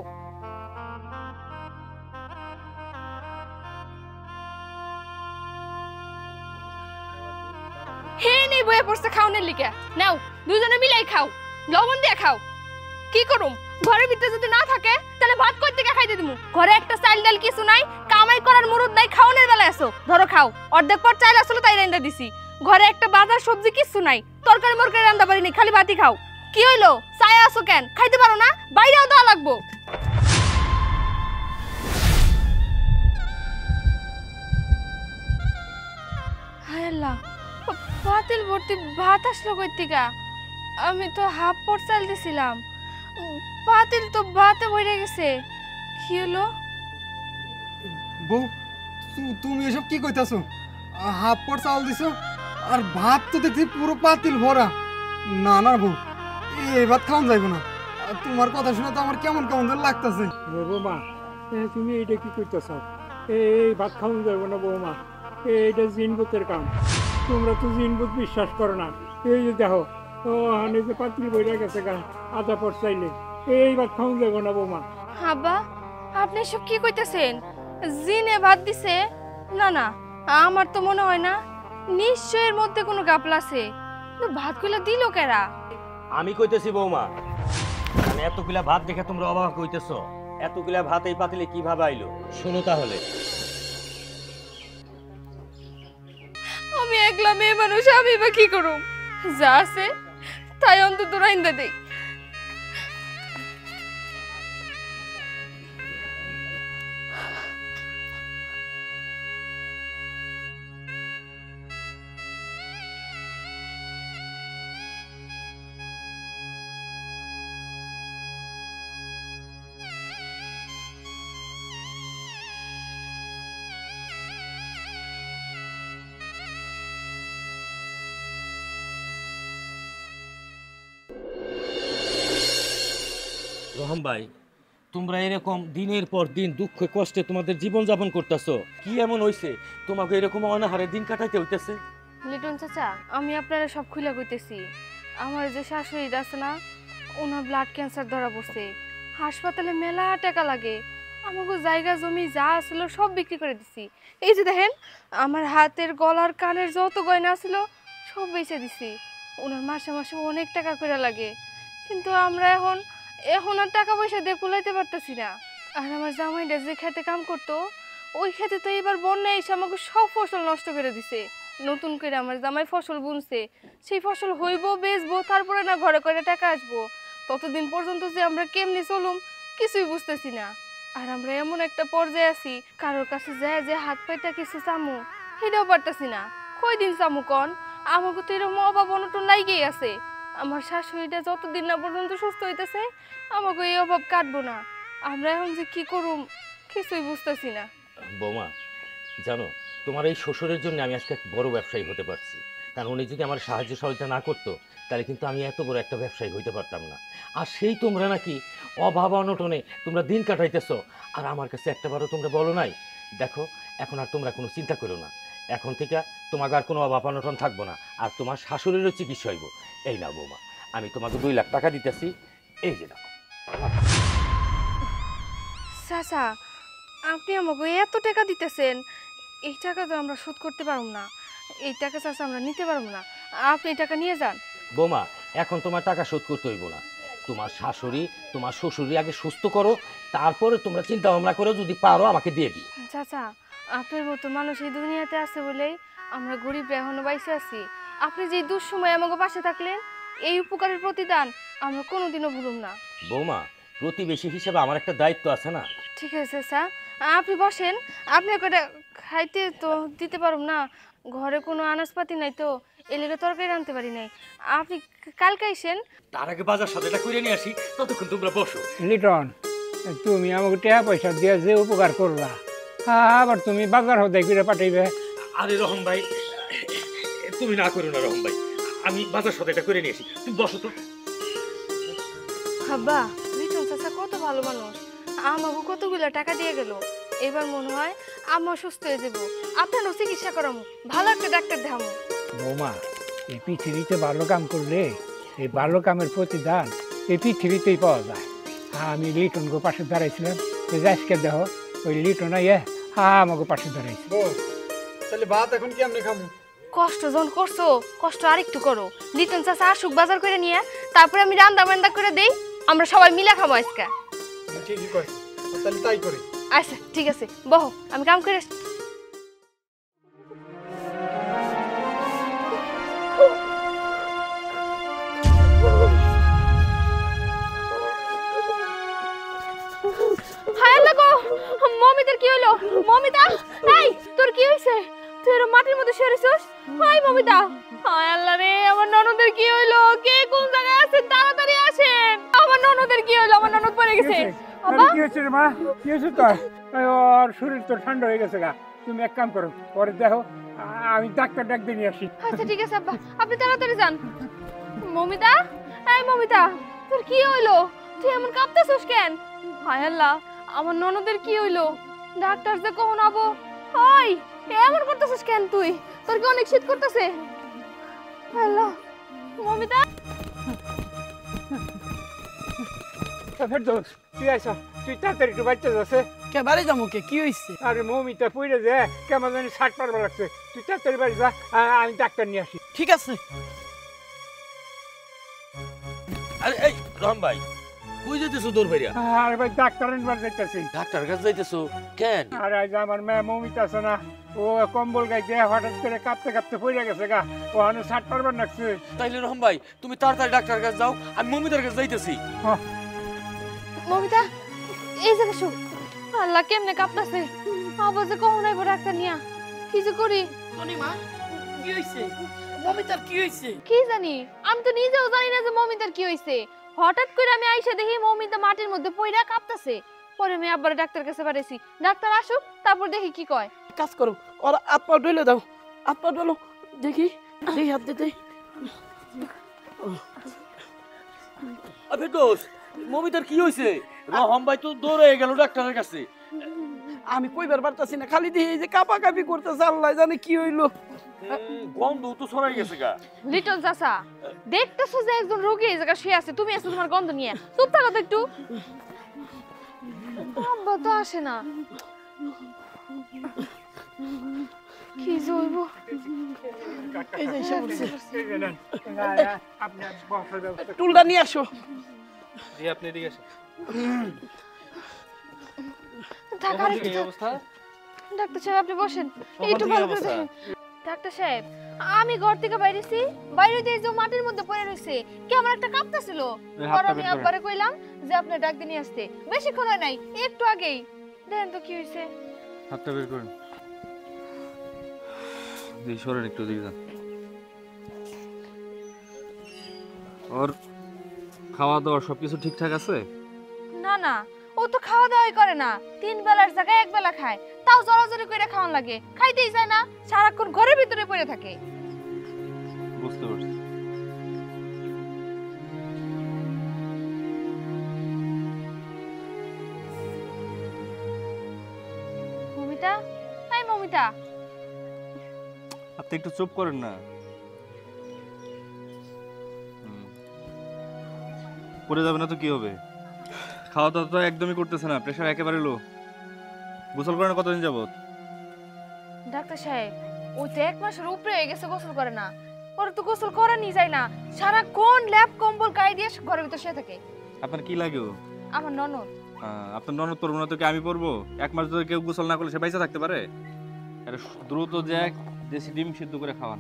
হে নেই বয়ে পড়ছে খাওয়ানোর লিগে। নাও দুজনে মিলাই খাও, লবণ দিয়ে খাও। কি করুম, ঘরের ভিতরে যদি না থাকে তাহলে ভাত কই থেকে খাইতে দিমু? ঘরে একটা চাল ডাল কিছু নাই, কামাই করার মুরুদ নাই, খাওয়ানোর বেলা আসো। ধরো খাও, অর্ধেক পর চাল আসলো তাই রান্দা দিছি। ঘরে একটা বাজার সবজি কিছু নাই, তরকারি মরকারি রান্দা পারি নাই, খালি ভাতই খাও। কি হইলো, চায়া আসো কেন? খাইতে পারো না? বাইরেও দেওয়া লাগবো। হায় আল্লাহ, পাতিল ভর্তি ভাত আসলো কই থেকে? আমি তো হাফ পট চাল দিছিলাম, পাতিল তো ভাতে ভরে গেছে। কি হলো? বউ তুমি এসব কি কইতাছো? হাফ পট চাউল দিছো, আর ভাত তো দেখছি পুরো পাতিল ভরা। না না বউ, এই ভাত খাওয়া যাইব না। তোমার কথা শুনে তো আমার কেমন কেমন যেন লাগতাছে। বৌমা তুমি এইটা কি করতেছ? এই ভাত খাওয়ান যাবো না বৌমা, এইটা জিনবুতের কাম। তোমরা তো জিনবুত বিশ্বাস করো না। এই যে দেখো, ও হানে যে পাত্রী বইরা গেছে গা, আধা পর চাইলে এই ভাত খাওয়ান যাবো না বৌমা। আব্বা আপনি সব কি কইতেছেন? জিনে ভাত দিছে? না না, আমার তো মনে হয় না। নিশ্চয় এর মধ্যে কোনো গাপলা আছে। ভাত কইলা দিল কেরা? আমি কইতেছি বৌমা, মানে এতগুলা ভাত দেখে তোমরা অবাক হইতেছো? এতগুলা ভাত এই পাতিলে কিভাবে আইলো? শোনো তাহলে। আমি একলা মেয়ে মানুষ, আমি বা কি করুম? যা আছে তাই অন্তত রাইন্দা দেই। রহম ভাই, তোমরা এরকম দিনের পর দিন দুঃখে কষ্টে তোমাদের জীবন যাপন করতেছো, কি এমন হইছে তোমাকে এরকম অনাহারে দিন কাটাইতে হইতেছে? লিটন চাচা, আমি আপনারা সব খুলে কইতেছি। আমার যে শাশুড়ি আছে না, ওনার ব্লাড ক্যান্সার ধরা পড়ছে। হাসপাতালে মেলা টাকা লাগে। আমাকে জায়গা জমি যা ছিল সব বিক্রি করে দিছি। এই যে দেখেন, আমার হাতের গলার কানের যত গয়না ছিল সব বেচে দিছি। ওনার মাসে মাসে অনেক টাকা করে লাগে, কিন্তু আমরা এখন আর টাকা পয়সা দিয়ে কুলাইতে পারতেছি না। আর আমার জামাইটা যে খেতে কাম করতো, ওই খেতে তো এবার বন্যায় এসে আমাকে সব ফসল নষ্ট করে দিছে। নতুন করে আমার জামাই ফসল বুনছে, সেই ফসল হইব বেচবো, তারপরে না ঘরে করে টাকা আসবো। ততদিন পর্যন্ত যে আমরা কেমনি চলুম কিছুই বুঝতেছি না। আর আমরা এমন একটা পর্যায়ে আছি, কারোর কাছে যায় যে হাত পাইটা কিছু চামু সেটাও পারতেছি না। কয়দিন চামু কন? আমাকে তো এরকম অভাব অনটন লাগেই আছে। আমার শাশুড়িটা যতদিন না পর্যন্ত সুস্থ হইতেছে আমাকে এই অভাব কাটবো না। আমরা এখন যে কি করুম কিছুই বুঝতেছি না। বৌমা, জানো, তোমার এই শ্বশুরের জন্য আমি আজকে এক বড় ব্যবসায়ী হতে পারছি। কারণ উনি যদি আমার সাহায্য সহযোগিতা না করতো তাহলে কিন্তু আমি এত বড় একটা ব্যবসায়ী হইতে পারতাম না। আর সেই তোমরা নাকি অভাব অনটনে তোমরা দিন কাটাইতেছো, আর আমার কাছে একটাবারও তোমরা বলো নাই। দেখো, এখন আর তোমরা কোনো চিন্তা করো না, এখন থেকে তোমাকে আর কোনো অভাব অনটন থাকবো না, আর তোমার শাশুড়িরও চিকিৎসা হইব। এই না বৌমা, আমি তোমাকে 2 লাখ টাকা দিতেছি, এই যে নাও। চাচা, আপনি আমাকে এত টাকা দিতেছেন, এই টাকা তো আমরা শোধ করতে পারব না। এই টাকা চাচা আমরা নিতে পারবো না, আপনি এই টাকা নিয়ে যান। বৌমা, এখন তোমার টাকা শোধ করতে হইব না। তোমার শাশুড়ি তোমার শ্বশুরি আগে সুস্থ করো, তারপরে তোমরা চিন্তা ভাবনা করে যদি পারো আমাকে দিয়ে দিও। চাচা, আপনার মতো মানুষ এই দুনিয়াতে আছে বলেই আমরা গরিবরা এখনো বাইসে আছি। আপনি যে দুঃসময় আমাকে পাশে থাকলেন, এই উপকারের প্রতিদান আমরা কোনোদিনও ভুলুম না। বৌমা, প্রতিবেশী হিসেবে আমার একটা দায়িত্ব আছে না? ঠিক আছে চাচা, আপনি বসেন। আপনি একটা খাইতে তো দিতে পারুম না, ঘরে কোনো আনাজপাতি নাই তো, এলেগে তরকারি আনতে পারি নাই। আপনি কালকে আইসেন। তার আগে বাজার সাথেটা করে নিয়ে আসি, ততক্ষণ তোমরা বসো। লিটন, তুমি আমাকে টাকা পয়সা দিয়ে যে উপকার করবা, আবার তুমি বাজার হদাই করে পাঠাইবে। আরে রহম ভাই, তুমি না করো না রহম ভাই, আমি বাজার সাথেটা করে নিয়ে আসি, তুমি বসো তো। হাব্বা, লিটন চাচা কত ভালো মানুষ, আমাকে কতগুলো টাকা দিয়ে গেল। এবার মনে হয় আম্মা সুস্থ হয়ে যাবো, আপনার চিকিৎসা করামু, ভালো একটা ডাক্তার দেখামু। বৌমা, এই পৃথিবীতে ভালো কাম করলে এই ভালো কামের প্রতিদান এই পৃথিবীতেই পাওয়া যায়। আমি লিটনকে পাশে দাঁড়াইছিলাম, আজকে দেখো ওই লিটন আইয়া আমাকে পাশে দাঁড়াইছে। তাহলে ভাত এখন কি আমরা খাবো? কষ্ট যখন করছো, কষ্ট আরেকটু করো। লিটন চাচা আসুক বাজার করে নিয়ে, তারপরে আমি রান্না বান্না করে দেই, আমরা সবাই মিলে খাবো আজকে। ঠিকই কয়, তাহলে তাই করি। আচ্ছা ঠিক আছে, বহো, আমি কাম করে আসছি। হায় আল্লাহ গো, মমিতার কি হলো? মমিতা, এই তোর কি হইছে? তুই এর মাটির মধ্যে শুয়েছিস? হাই মমিতা, হায় আল্লাহ রে, আমার ননদের কি হইলো? কে কোন জায়গায় আছেন? তাড়াতাড়ি আসেন। আমার ননদের কি হইলো? আমার ননদ পড়ে গেছে। বাবা, কি হয়েছে রে মা? কি হয়েছে তোর? ওর শরীর তো ঠান্ডা হয়ে গেছে গা। তুমি এক কাম করো, পরে দেখো আমি ডাক্তার ডাক দিয়ে নিয়ে আসি। আচ্ছা ঠিক আছে আব্বা, আপনি তাড়াতাড়ি যান। মমিতা, এই মমিতা, তোর কি হইলো? তুই এমন কাঁপতেছিস কেন? হায় আল্লাহ, আমার ননদের কি হইলো? ডাক্তার যে কখন আবো? ওই এমন করতেছিস কেন তুই? তোর কি অনেক শীত করতেছে? আল্লাহ, মমিতা, ফেরদৌস, তুই আইসা, তুই তাড়াতাড়ি একটু বাচ্চা যাচ্ছে। কে বাড়ি যাবো? কে কি হয়েছে? আরে মমিতা পইরে যে কেমন জানি শার্ট পারবা লাগছে, তুই তাড়াতাড়ি বাড়ি যা, আমি ডাক্তার নিয়ে আসি। ঠিক আছে। আরে এই রহম ভাই, কই যাইতেছো দূর ভাইয়া? আরে ভাই ডাক্তার আনবার যাইতেছি। ডাক্তার কাছে যাইতেছো কেন? আরে আজ আমার মেয়ে মমিতা আছে না, ও কম্বল গায়ে দিয়ে হঠাৎ করে কাঁপতে কাঁপতে পড়ে গেছে গা, ও হানে শার্ট পারবার লাগছে। তাইলে রহম ভাই, তুমি তাড়াতাড়ি ডাক্তার কাছে যাও, আমি মমিতার কাছে যাইতেছি। মমিতা, এই জায়গা শো। আল্লাহ, কেমনে কাঁপতাছে, আবার যে কখন আইবো ডাক্তার নিয়া, কি যে করি? টনিমা, কি হয়েছে? মমিতার কি হয়েছে? কি জানি, আমি তো নিজেও জানি না যে মমিতার কি হইছে। হঠাৎ করে আমি আইসা দেখি মমিতা মাটির মধ্যে পইরা কাঁপতাছে। পরে আমি আবার ডাক্তার কাছে পাঠাইছি, ডাক্তার আসুক তারপর দেখি কি কয়। কাজ করো, ওর হাত পা ডলে দাও, হাত পা ডলো, দেখি দেখি হাত দিতে। আবে দোস্ত, মমিতার কি হইছে? রহম ভাই তো দৌড়ে গেল ডাক্তারের কাছে। আমি কইবার পারতাছি না, খালি দেখি এই যে কাপা কাপি করতেছে, আল্লাহ জানে কি হইলো। গন্ধ তো ছড়াই গেছে গা। লিটন চাচা, দেখতেছো যে একজন রোগী এই জায়গা শুয়ে আছে, তুমি এসে তোমার গন্ধ নিয়ে চুপ থাকো তো একটু। আব্বা তো আসে না, কি জইব? এই যে এসে পড়ছে। আপনি বসার ব্যবস্থা টুলটা নিয়ে আসো। জি, আপনি এদিকে আসেন। থাকার কি অবস্থা? ডাক্তার সাহেব আপনি বসেন, একটু ভালো করে দেখেন। ডাক্তার সাহেব, আমি ঘর থেকে বাইরেছি, বাইরে দিয়ে যে মাটির মধ্যে পড়ে রইছে, কেমন একটা কাঁপতাছিল। আর আমি আব্বারে কইলাম যে আপনি ডাক দিয়ে নিয়ে আসতে, বেশিক্ষণ হয় নাই, একটু আগেই। দেখেন তো কি হইছে। হাতটা বের করুন। জি, সরেন একটু দিকে যান। ওর খাওয়া দাওয়া সবকিছু ঠিকঠাক আছে? না না, ও তো খাওয়া দাওয়াই করে না, 3 বেলার জায়গায় 1 বেলা খায়, তাও জড়াজড়ি করে খাওয়ান লাগে, খাইতেই চায় না, সারাক্ষণ ঘরের ভিতরে পড়ে থাকে। বুঝতে পারছি। মমিতা, এই মমিতা, আপনি একটু চুপ করেন না। পড়ে যাবে না তো কি হবে? খাওয়া দাওয়া তো একদমই করতেছে না, প্রেশার একেবারে লো। গোসল করে না কতদিন যাবত? ডাক্তার সাহেব ওই তো 1 মাসের উপরে হয়ে গেছে গোসল করে না। পরে তো গোসল করা নিয়ে যায় না, সারাক্ষণ ল্যাপ কম্বল গায়ে দিয়ে ঘরের ভিতর শুয়ে থাকে। আপনার কি লাগে? আমার ননদ। আপনার ননদ পড়বো না তো কি আমি পড়বো? 1 মাস ধরে কেউ গোসল না করলে সে বাইসা থাকতে পারে? আরে দ্রুত যাক দেশি ডিম সিদ্ধ করে খাওয়ান,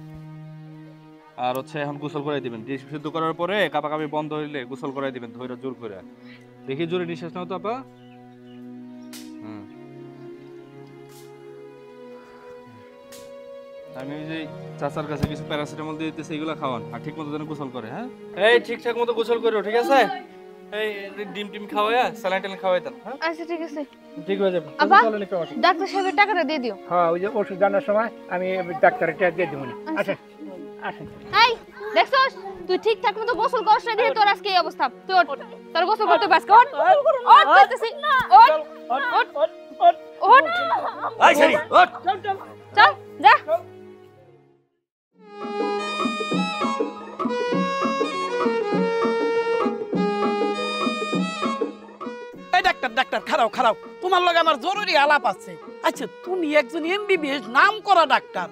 আর হচ্ছে এখন গোসল করাই দিবেন। ডিম সিদ্ধ করার পরে কাপাকাপি বন্ধ হইলে গোসল করাই দিবেন, ধৈর্য জোর করে। দেখি জোরে নিঃশ্বাস নাও তো আপা। আমি ওই যে চাচার কাছে কিছু প্যারাসিটামল দিয়ে দিতেছি, এগুলো খাওয়ান, আর ঠিক মতো যেন গোসল করে। হ্যাঁ, এই ঠিকঠাক মতো গোসল করো, ঠিক আছে? এই ডিম টিম খাওয়ায়া স্যালাইন ট্যালাইন খাওয়াই দেন। হ্যাঁ আচ্ছা ঠিক আছে। ঠিক হয়ে যাবে। আব্বা, চলেন একটু আসুন। ডাক্তার সাহেবের টাকাটা দিয়ে দিও। হ্যাঁ, ওই যে ওষুধ আনার সময় আমি ডাক্তারের টাকা দিয়ে দেবো। আসেন আসেন। এই দেখছস, তুই ঠিকঠাক মতো গোসল করছ না দেখে তোর আজকে এই অবস্থা। তুই ওঠ, তোর গোসল করতে বাস কর। ওঠ কইতেছি, ওঠ ওঠ ওঠ। আই সারি ওঠ। চল যা। এই ডাক্তার ডাক্তার খারাও খারাও, তোমার লগে আমার জরুরি আলাপ আছে। আচ্ছা, তুমি একজন এমবিবিএস নাম করা ডাক্তার,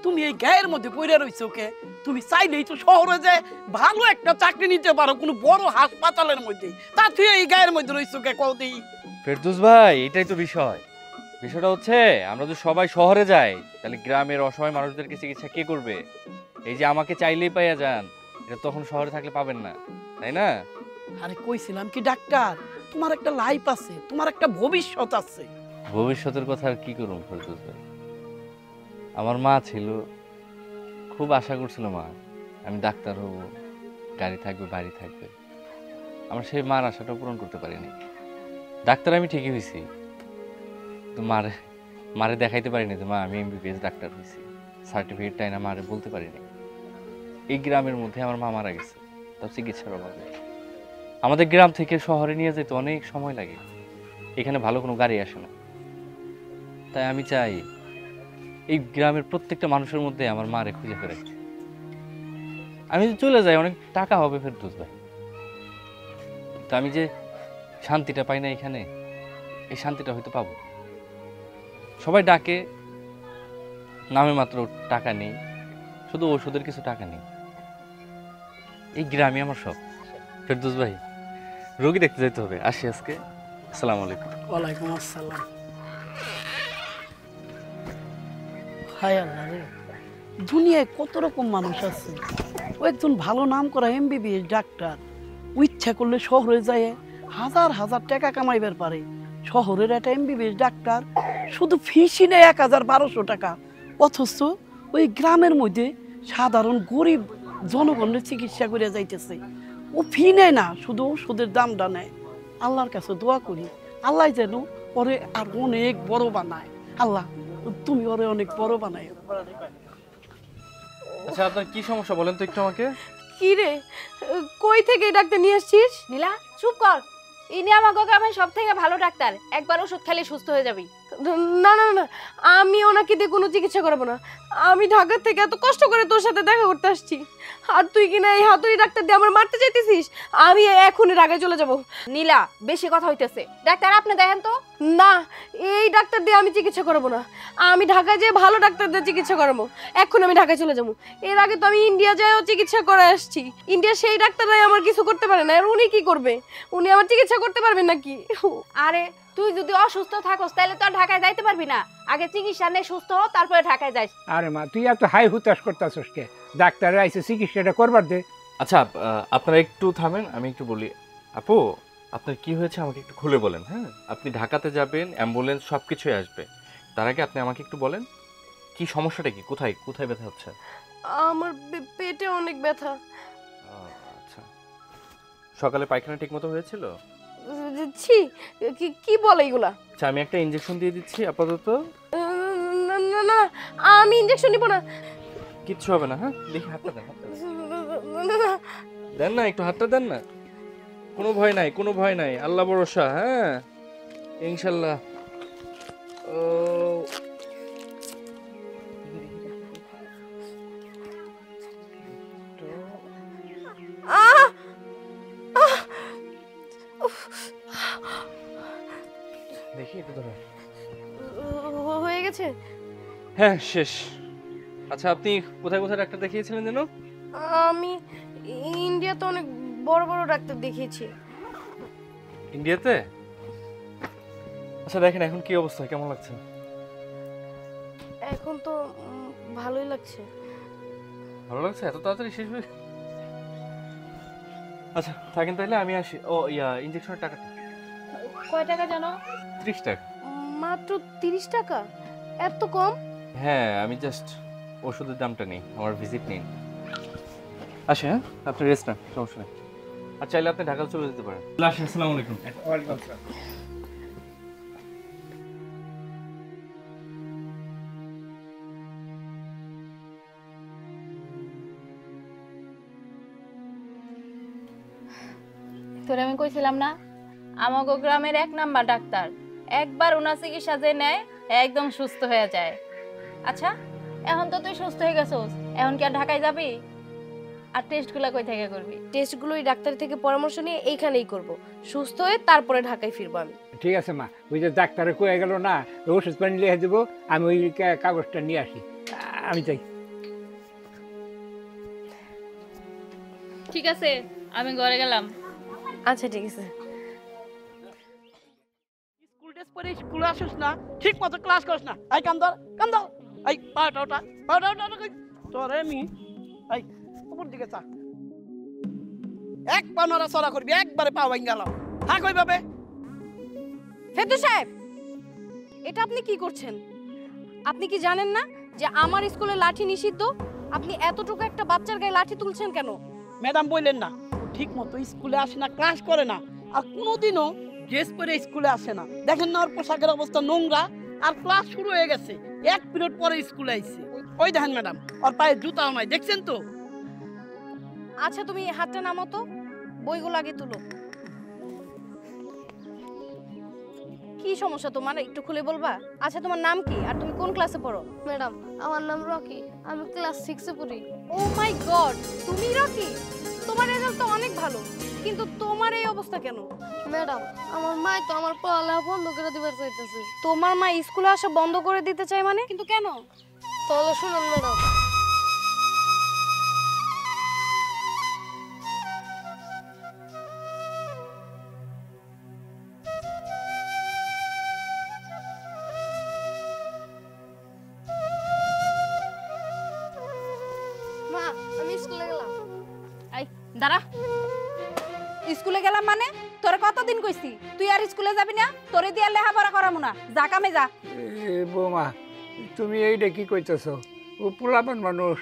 তুমি এই গায়ের মধ্যে পড়ে রইছো কে? তুমি চাইলেই তো শহরে যে ভালো একটা চাকরি নিতে পারো কোনো বড় হাসপাতালের মধ্যে, তা তুই এই গায়ের মধ্যে রইছো কে? কও দেই। ফেরদৌস ভাই, এটাই তো বিষয়। বিষয়টা হচ্ছে আমরা যদি সবাই শহরে যাই তাহলে গ্রামের অসহায় মানুষদেরকে চিকিৎসা কে করবে? এই যে আমাকে চাইলেই পাইয়া যান, এটা তখন শহরে থাকলে পাবেন না, তাই না? আরে কইছিলাম কি ডাক্তার, তোমার একটা লাইফ আছে, তোমার একটা ভবিষ্যৎ আছে। ভবিষ্যতের কথা আর কি করুন ফেরদৌস ভাই? আমার মা ছিল, খুব আশা করছিল মা আমি ডাক্তার হব, গাড়ি থাকবে, বাড়ি থাকবে। আমার সেই মার আশাটা পূরণ করতে পারিনি। ডাক্তার আমি ঠিকই হয়েছি, তো মারে দেখাইতে পারিনি যে মা আমি এমবিবিএস ডাক্তার হয়েছি। সার্টিফিকেটটাই না মারে বলতে পারিনি। এই গ্রামের মধ্যে আমার মা মারা গেছে, তার চিকিৎসার অভাবে। আমাদের গ্রাম থেকে শহরে নিয়ে যেতে অনেক সময় লাগে, এখানে ভালো কোনো গাড়ি আসে না। তাই আমি চাই এই গ্রামের প্রত্যেকটা মানুষের মধ্যে আমার মারে খুঁজে ফেরে। আমি যদি চলে যাই অনেক টাকা হবে ফেরদৌস ভাই, তো আমি যে শান্তিটা পাই না এখানে, এই শান্তিটা হয়তো পাবো। সবাই ডাকে, নামে মাত্র টাকা নেই, শুধু ওষুধের কিছু টাকা নেই। এই গ্রামে আমার সব। ফেরদৌস ভাই, রোগী দেখতে যেতে হবে, আসি আজকে। আসসালামু আলাইকুম। ওয়ালাইকুম আসসালাম। হায় আল্লাহ রে, দুনিয়ায় কত রকম মানুষ আছে। ও একজন ভালো নাম করা এমবিবিএস ডাক্তার, ও ইচ্ছা করলে শহরে যায় হাজার হাজার টাকা কামাইবার পারে। শহরের একটা এমবিবিএস ডাক্তার শুধু ফিসই নেয় ১,১২০০ টাকা, অথচ ওই গ্রামের মধ্যে সাধারণ গরিব জনগণের চিকিৎসা করে যাইতেছে। ও ফি নেয় না, শুধু ওষুধের দামটা নেয়। আল্লাহর কাছে দোয়া করি, আল্লাহ যেন ওরে আর অনেক বড় বানায়। আল্লাহ তুমি ওরে অনেক বড় বানায়। আচ্ছা, আপনার কি সমস্যা বলেন তো একটু আমাকে। কি রে, কই থেকে এই ডাক্তার নিয়ে আসছিস? নীলা চুপ কর, ইনি আমাকে গ্রামের সব থেকে ভালো ডাক্তার, একবার ওষুধ খেলে সুস্থ হয়ে যাবি। না না না, আমি ওনাকে দিয়ে কোনো চিকিৎসা করাবো না। আমি ঢাকা থেকে এত কষ্ট করে তোর সাথে দেখা করতে আসছি, আর তুই কিনা এই হাতুড়ি ডাক্তার দিয়ে আমার মারতে চাইতেছিস। আমি এখনই ঢাকায় চলে যাব। নীলা বেশি কথা হইতেছে, ডাক্তার আপনি দেখেন তো। না, এই ডাক্তার দিয়ে আমি চিকিৎসা করাবো না। আমি ঢাকায় যেয়ে ভালো ডাক্তার দিয়ে চিকিৎসা করাবো। এখন আমি ঢাকায় চলে যাবো। এর আগে তো আমি ইন্ডিয়া যাইও চিকিৎসা করে আসছি। ইন্ডিয়া সেই ডাক্তাররাই আমার কিছু করতে পারে না, আর উনি কি করবে? উনি আমার চিকিৎসা করতে পারবেন নাকি? আরে তুই যদি অসুস্থ থাকস তাহলে তো আর ঢাকায় যাইতে পারবি না। আগে চিকিৎসা নে, সুস্থ হ, তারপরে ঢাকায় যাইস। আরে মা, তুই এত হাই হুতাশ করতেছস কে? ডাক্তার আইসে চিকিৎসাটা করবার দে। আচ্ছা, আপনারা একটু থামেন, আমি একটু বলি। আপু, আপনার কি হয়েছে আমাকে একটু খুলে বলেন। হ্যাঁ, আপনি ঢাকাতে যাবেন, অ্যাম্বুলেন্স সব কিছুই আসবে, তার আগে আপনি আমাকে একটু বলেন কি সমস্যাটা, কি কোথায় কোথায় ব্যথা হচ্ছে? আমার পেটে অনেক ব্যথা। আচ্ছা, সকালে পায়খানা ঠিক মতো হয়েছিল? ছি, কি বলে এগুলা? আচ্ছা, আমি একটা ইনজেকশন দিয়ে দিচ্ছি আপাতত। না না আমি ইনজেকশন নিব না। কিচ্ছু হবে না, হ্যাঁ? দেখি হাতটা দেন, হাতটা দেন। না না দেন না, একটু হাতটা দেন না। কোনো ভয় নাই, কোনো ভয় নাই, আল্লাহ ভরসা, হ্যাঁ ইনশাল্লাহ। ও আহ দেখি একটু ধরো। হয়ে গেছে। হ্যাঁ শেষ। আচ্ছা আপনি কোথায় কোথায় ডাক্তার দেখিয়েছিলেন যেন? আমি ইন্ডিয়াতে অনেক বড় বড় ডাক্তার দেখিয়েছি। ইন্ডিয়াতে? আচ্ছা দেখেন এখন কি অবস্থা, কেমন লাগছে? এখন তো ভালোই লাগছে। ভালো লাগছে? এত তাড়াতাড়ি শেষ হয়ে? আচ্ছা থাকেন তাহলে, আমি আসি। ও ইনজেকশনের টাকাটা। কয় টাকা জানো? 30 টাকা। মাত্র 30 টাকা? এত কম? হ্যাঁ আমি জাস্ট ওষুধের দামটা নেই, আমার ভিজিট নেই। আসে, হ্যাঁ আপনি রেস্ট নেন, সমস্যা নেই। আর চাইলে আপনি ঢাকা চলে যেতে পারেন। আসসালামু আলাইকুম। ওয়ালাইকুম আসসালাম। তোরে আমি কইছিলাম না আমাগো গ্রামের 1 নাম্বার ডাক্তার, একবার ওনার চিকিৎসা যে নেয় একদম সুস্থ হয়ে যায়। আচ্ছা এখন তো তুই সুস্থ হয়ে গেছস, এখন কি আর ঢাকায় যাবি? আর টেস্টগুলো কই থেকে করবি? টেস্টগুলো ওই ডাক্তার থেকে পরামর্শ নিয়ে এইখানেই করব। সুস্থ হয়ে তারপরে ঢাকায় ফিরবো আমি। ঠিক আছে মা, ওই যে ডাক্তারে কয়ে গেল না ওষুধ পানি লিখে দেবো, আমি ওই কাগজটা নিয়ে আসি। আমি চাই। ঠিক আছে আমি ঘরে গেলাম। আচ্ছা ঠিক আছে। স্কুল ড্রেস পরে স্কুলে আসিস না, ঠিক মতো ক্লাস করিস না। এই কাম ধর, কাম ধর। এই পাটা ওটা, পাটা ওটা তোরে আমি এই উপর দিকে চা। এক পা নড়াচড়া করবি, একবারে পা ভাঙ গেল। হ্যাঁ কই ভাবে? ফেদু সাহেব, এটা আপনি কি করছেন? আপনি কি জানেন না যে আমার স্কুলে লাঠি নিষিদ্ধ? আপনি এতটুকু একটা বাচ্চার গায়ে লাঠি তুলছেন কেন? ম্যাডাম বললেন না ঠিক মতো স্কুলে আসে না, ক্লাস করে না, আর কোনোদিনও ড্রেস পরে স্কুলে আসে না। দেখেন না ওর পোশাকের অবস্থা নোংরা, আর ক্লাস শুরু হয়ে গেছে, 1 পিরিয়ড পরে স্কুলে আইছে। ওই দেখেন ম্যাডাম ওর পায়ে জুতাও নাই, দেখছেন তো? আচ্ছা তুমি হাতটা নামো তো, বইগুলো আগে তুলো। কি সমস্যা তোমার, একটু খুলে বলবা? আচ্ছা তোমার নাম কি আর তুমি কোন ক্লাসে পড়ো? ম্যাডাম আমার নাম রকি, আমি ক্লাস 6 এ পড়ি। ও মাই গড, তুমি রকি? তোমার রেজাল্ট তো অনেক ভালো, কিন্তু তোমার এই অবস্থা কেন? ম্যাডাম আমার মা তো আমার পড়ালেখা বন্ধ করে দিবার চাইতেছে। তোমার মা স্কুলে আসা বন্ধ করে দিতে চায় মানে? কিন্তু কেন? তাহলে শুনুন ম্যাডাম, মা আমি স্কুলে গেলাম। এই দাঁড়া। স্কুলে গেলাম মানে? তোরে কতদিন কইছি তুই আর স্কুলে যাবি না? তোরে দিয়া লেখাপড়া করামু না, যা কামে যা। বৌমা তুমি এইটা কি কইতেছ? ও পোলাপান মানুষ,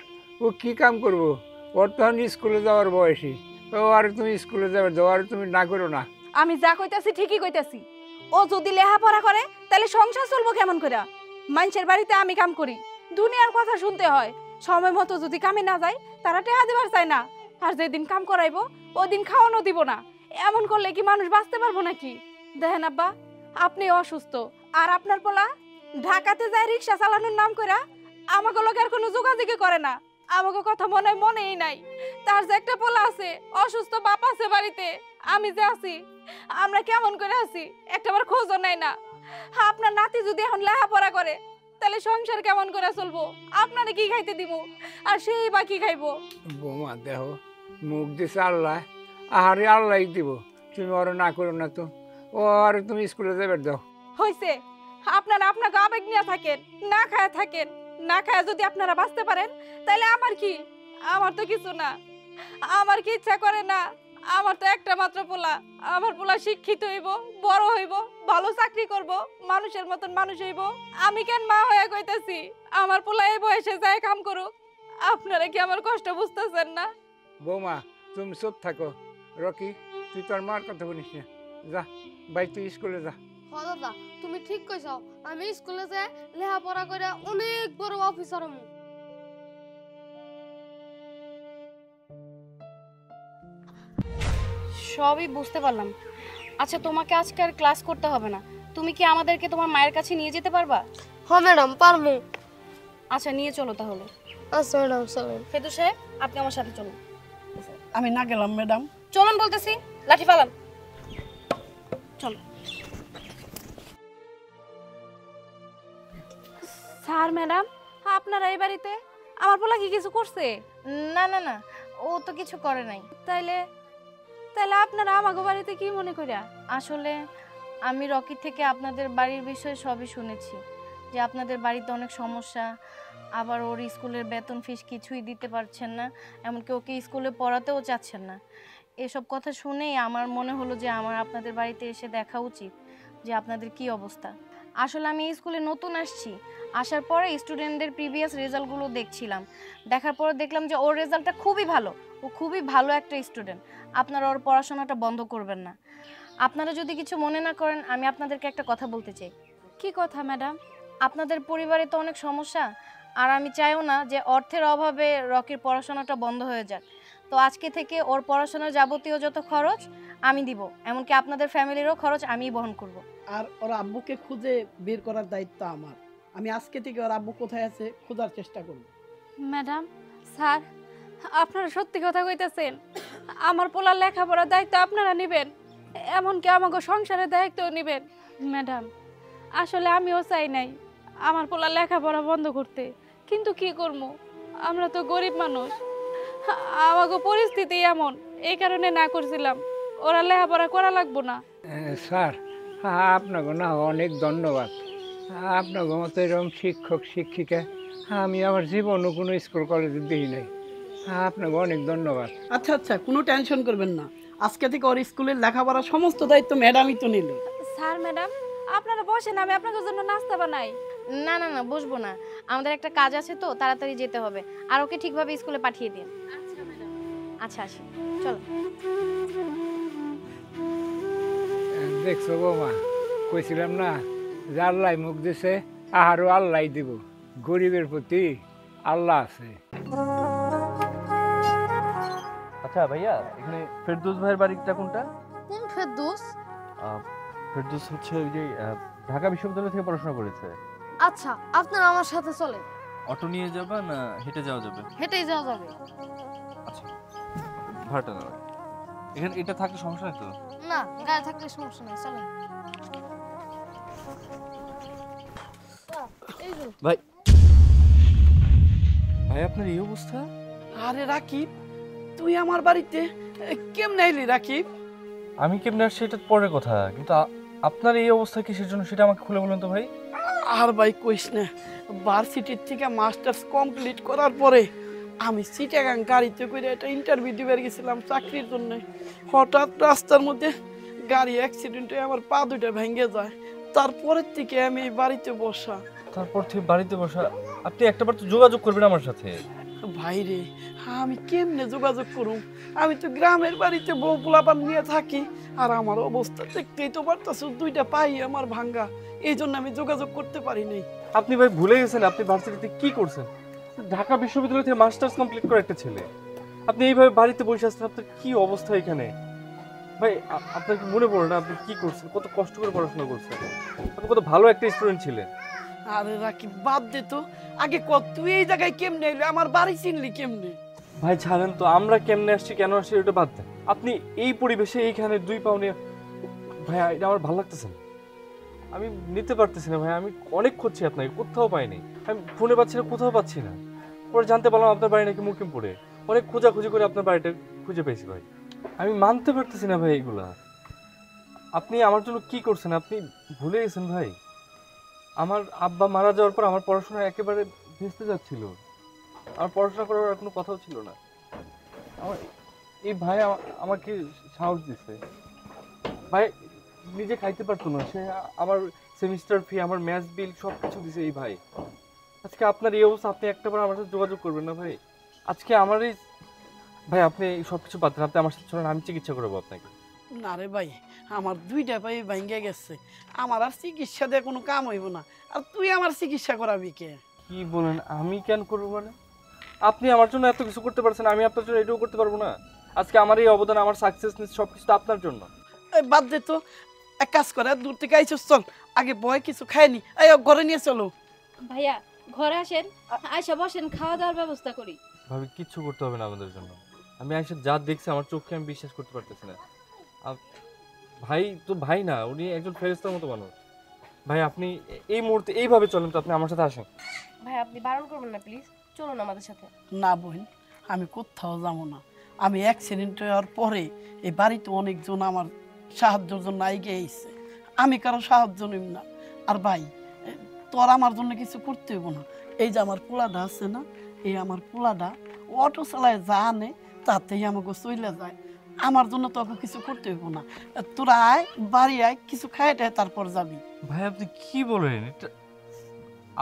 ও কি কাম করবো? ওর তখন স্কুলে যাওয়ার বয়সী। ও আর তুমি স্কুলে যাবে দাও, আর তুমি না করো না। আমি যা কইতাছি ঠিকই কইতাছি। ও যদি লেখাপড়া করে তাহলে সংসার চলবো কেমন করে? মানুষের বাড়িতে আমি কাম করি, দুনিয়ার কথা শুনতে হয়। সময় মতো যদি কামে না যায় তারা টেহা দিবার চায় না, আর যেদিন কাম করাইবো ওদিন খাওয়ানো দিব না। এমন করলে কি মানুষ বাঁচতে পারবো নাকি? দেখেন আব্বা, আপনি অসুস্থ, আর আপনার পোলা ঢাকাতে যায় রিক্সা চালানোর নাম কইরা আমাকে লোক আর কোনো যোগাযোগই করে না। আমাকে কথা মনেই নাই তার যে একটা পোলা আছে, অসুস্থ বাপ আছে বাড়িতে, আমি যে আছি আমরা কেমন করে আছি একটাবার খোঁজও নাই না। আপনার নাতি যদি এখন লেখাপড়া করে তাহলে সংসার কেমন করে চলবো? আপনারে কি খাইতে দিব, আর সেই বা কি খাইবো? বৌমা দেহ মুখ দিছে আল্লাহ, আহারে আল্লাহ দিব, তুমি ওর না করো না তো। ও আর তুমি স্কুলে যাবে দাও। হইছে, আপনারা আপনাকে আবেগ নিয়ে থাকেন, না খায় থাকেন। না খায় যদি আপনারা বাঁচতে পারেন তাহলে আমার কি? আমার তো কিছু না, আমার কি ইচ্ছা করে না? আমার তো একটা মাত্র পোলা, আমার পোলা শিক্ষিত হইব, বড় হইব, ভালো চাকরি করব, মানুষের মতন মানুষ হইব। আমি কেন মা হয়ে কইতাছি আমার পোলা এই বয়সে যায় কাম করুক? আপনারা কি আমার কষ্ট বুঝতেছেন না? বৌমা তুমি চুপ থাকো। রকি তুই তোর মার কথা বলিস না, যা ভাই তুই স্কুলে যা। হ দাদা তুমি ঠিক কইছো, আমি স্কুলে যে লেখাপড়া করে অনেক বড় অফিসার হমু। সবই বুঝতে পারলাম। আচ্ছা তোমাকে আজকে আর ক্লাস করতে হবে না, তুমি কি আমাদেরকে তোমার মায়ের কাছে নিয়ে যেতে পারবা? হ্যাঁ ম্যাডাম পারমু। আচ্ছা নিয়ে চলো তাহলে। আচ্ছা ম্যাডাম চলেন। ফেদু সাহেব আপনি আমার সাথে চলুন। আমি না গেলাম ম্যাডাম। চলুন বলতেছি, লাঠি ফালান। চলো। স্যার ম্যাডাম, আপনারা এই বাড়িতে আমার পোলা কি কিছু করছে? না না না, ও তো কিছু করে নাই। তাইলে তাইলে আপনারা আমাগো বাড়িতে কি মনে করিয়া? আসলে আমি রকি থেকে আপনাদের বাড়ির বিষয়ে সবই শুনেছি, যে আপনাদের বাড়িতে অনেক সমস্যা, আবার ওর স্কুলের বেতন ফিস কিছুই দিতে পারছেন না, এমনকি ওকে স্কুলে পড়াতেও চাচ্ছেন না। এসব কথা শুনেই আমার মনে হলো যে আমার আপনাদের বাড়িতে এসে দেখা উচিত যে আপনাদের কি অবস্থা। আসলে আমি এই স্কুলে নতুন আসছি, আসার পরে স্টুডেন্টদের প্রিভিয়াস রেজাল্টগুলো দেখছিলাম, দেখার পরে দেখলাম যে ওর রেজাল্টটা খুবই ভালো, ও খুবই ভালো একটা স্টুডেন্ট। আপনারা ওর পড়াশোনাটা বন্ধ করবেন না। আপনারা যদি কিছু মনে না করেন, আমি আপনাদেরকে একটা কথা বলতে চাই। কি কথা ম্যাডাম? আপনাদের পরিবারে তো অনেক সমস্যা, আর আমি চাইও না যে অর্থের অভাবে রকির পড়াশোনাটা বন্ধ হয়ে যাক। তো আজকে থেকে ওর পড়াশোনার যাবতীয় যত খরচ আমি দিব, এমনকি আপনাদের ফ্যামিলিরও খরচ আমিই বহন করব। আর ওর আব্বুকে খুঁজে বের করার দায়িত্ব আমার। আমি আজকে থেকে ওর আব্বু কোথায় আছে খোঁজার চেষ্টা করব। ম্যাডাম, স্যার, আপনারা সত্যি কথা কইতেছেন? আমার পোলার লেখাপড়ার দায়িত্ব আপনারা নেবেন, এমনকি আমাকে সংসারের দায়িত্বও নেবেন? ম্যাডাম, আসলে আমিও চাই নাই আমার পোলার লেখাপড়া বন্ধ করতে, কিন্তু কি করব, আমরা তো গরিব মানুষ, আমাকে পরিস্থিতি এমন, এই কারণে না করছিলাম। ওরা লেখাপড়া করা লাগবো না। স্যার আপনাকে না অনেক ধন্যবাদ। আপনাকে মতো এরকম শিক্ষক শিক্ষিকা আমি আমার জীবনও কোনো স্কুল কলেজে দিই নাই। আপনাকে অনেক ধন্যবাদ। আচ্ছা আচ্ছা, কোনো টেনশন করবেন না, আজকে থেকে ওর স্কুলের লেখাপড়ার সমস্ত দায়িত্ব ম্যাডামই তো নিল। স্যার ম্যাডাম আপনারা বসেন, আমি আপনাদের জন্য নাস্তা বানাই। না না না, বসবো না, আমাদের একটা কাজ আছে তো, তাড়াতাড়ি যেতে হবে। আর ওকে ঠিকভাবে স্কুলে পাঠিয়ে দিন। আচ্ছা ম্যাডাম। আচ্ছা আসি, চলো। দেখছো বৌমা, কইছিলাম না যে আল্লাহ মুখ দিছে আহারও আল্লাহ দিব, গরিবের প্রতি আল্লাহ আছে। আচ্ছা ভাইয়া, এখানে ফেরদৌস ভাইয়ের বাড়িটা কোনটা? কোন ফেরদৌস? ফেরদৌস হচ্ছে ওই যে ঢাকা বিশ্ববিদ্যালয় থেকে পড়াশোনা করেছে। আচ্ছা আপনারা আমার সাথে চলেন। অটো নিয়ে যাবা না হেঁটে যাওয়া যাবে? হেঁটেই যাওয়া যাবে। আচ্ছা, ভাড়াটা নাও। এখানে এটা থাকলে সমস্যা নেই তো? না, গায়ে থাকলে সমস্যা নেই, চলেন। এই যে ভাই, ভাই আপনার এই অবস্থা? আরে রাকিব, তুই আমার বাড়িতে কেমনে এলি রাকিব? আমি কেমনে আসছি এটা পরের কথা, কিন্তু আপনার এই অবস্থা কিসের জন্য সেটা আমাকে খুলে বলুন তো ভাই। আর ভাই কইস না, ভার্সিটির থেকে মাস্টার্স কমপ্লিট করার পরে আমি চিটাগাং গাড়িতে করে একটা ইন্টারভিউ দিবার গেছিলাম চাকরির জন্য। হঠাৎ রাস্তার মধ্যে গাড়ি অ্যাক্সিডেন্ট হয়ে আমার পা দুটো ভেঙে যায়। তারপরের থেকে আমি এই বাড়িতে বসা। তারপর থেকে বাড়িতে বসা? আপনি একটাবার তো যোগাযোগ করবেন আমার সাথে। ভাই রে, আমি কেমনে যোগাযোগ করুম? আমি তো গ্রামের বাড়িতে বউ পোলাপান নিয়ে থাকি, আর আমার অবস্থা দেখতেই তো পারতাছ, দুইটা পাই আমার ভাঙ্গা, এই জন্য আমি যোগাযোগ করতে পারি নাই। আপনি ভাই ভুলে গেছেন আপনি ভার্সিটিতে কি করছেন। ঢাকা বিশ্ববিদ্যালয় থেকে মাস্টার্স কমপ্লিট করে একটা ছেলে, আপনি এইভাবে বাড়িতে বসে আসছেন, আপনার কি অবস্থা এখানে? ভাই আপনার কি মনে পড়ে না আপনি কি করছেন, কত কষ্ট করে পড়াশোনা করছেন, আপনি কত ভালো একটা স্টুডেন্ট ছিলেন। আরে রাকিব বাদ দে তো, আগে কত তুই এই জায়গায় কেমনে এলি, আমার বাড়ি চিনলি কেমনে? ভাই ছাড়েন তো, আমরা কেমনে আসছি কেন আসছি ওটা বাদ দেন। আপনি এই পরিবেশে এইখানে 2 পাও নিয়ে, ভাই এটা আমার ভালো লাগতেছে না, আমি নিতে পারতেছি না ভাই। আমি অনেক খুঁজছি আপনাকে, কোথাও পাইনি, আমি ফোনে পাচ্ছি না, কোথাও পাচ্ছি না। পরে জানতে পারলাম আপনার বাড়ি নাকি মুকিমপুরে, অনেক খোঁজাখুঁজি করে আপনার বাড়িটা খুঁজে পেয়েছি ভাই। আমি মানতে পারতেছি না ভাই এগুলা। আপনি আমার জন্য কি করছেন, আপনি ভুলে গেছেন ভাই। আমার আব্বা মারা যাওয়ার পর আমার পড়াশোনা একেবারে ভেস্তে যাচ্ছিল, আমার পড়াশোনা করার আর কোনো কথাও ছিল না। আমার এই ভাই আমাকে সাহস দিচ্ছে। ভাই নিজে খাইতে পারতো না, সে আমার সেমিস্টার ফি, আমার ম্যাথ বিল সব কিছু দিছে এই ভাই। আজকে আপনার এই অবস্থা, আপনি একটাবার আমার সাথে যোগাযোগ করবেন না ভাই? আজকে আমার এই ভাই, আপনি সব কিছু পাচ্ছেন, আপনি আমার সাথে চলেন, আমি চিকিৎসা করবো আপনাকে। না রে ভাই, আমার 2টা পায়ে ভেঙে গেছে, আমার আর চিকিৎসা দিয়ে কোনো কাম হইব না। আর তুই আমার চিকিৎসা করাবি কে? কি বলেন, আমি কেন করবো? মানে আপনি আমার জন্য এত কিছু করতে পারছেন, আমি আপনার জন্য এটাও করতে পারবো না? আজকে আমার এই অবদান, আমার সাকসেসনেস সবকিছু তো আপনার জন্য। এই বাদ দে তো, এক কাজ করে, দূর থেকে আইসস, চল আগে বয় কিছু খায়নি, এই ঘরে নিয়ে চলো। ভাইয়া ঘরে আসেন, আয়সা বসেন, খাওয়া দাওয়ার ব্যবস্থা করি। ভাবি কিচ্ছু করতে হবে না আমাদের জন্য, আমি আইসা যা দেখছি আমার চোখে আমি বিশ্বাস করতে পারতেছি না। ভাই তো ভাই না, উনি একজন ফেরেশতার মতো মানুষ। ভাই আপনি এই মুহূর্তে এইভাবে চলেন তো, আপনি আমার সাথে আসেন। ভাই আপনি বারণ করবেন না প্লিজ, চলুন আমাদের সাথে। না বোন, আমি কোথাও যাবো না। আমি অ্যাক্সিডেন্ট হওয়ার পরে এই বাড়িতে অনেকজন আমার সাহায্যের জন্য এগিয়ে এসেছে, আমি কারো সাহায্য নিব না। আর ভাই, তোর আমার জন্য কিছু করতে হইব না। এই যে আমার পোলাটা আছে না, এই আমার পোলাটা অটো চালায় যা আনে তাতেই আমাকে চলে যায়, আমার জন্য তোকে কিছু করতে হইব না। তোরা আয়, বাড়ি আয়, কিছু খাই টায় তারপর যাবি। ভাই আপনি কি বলেন? এটা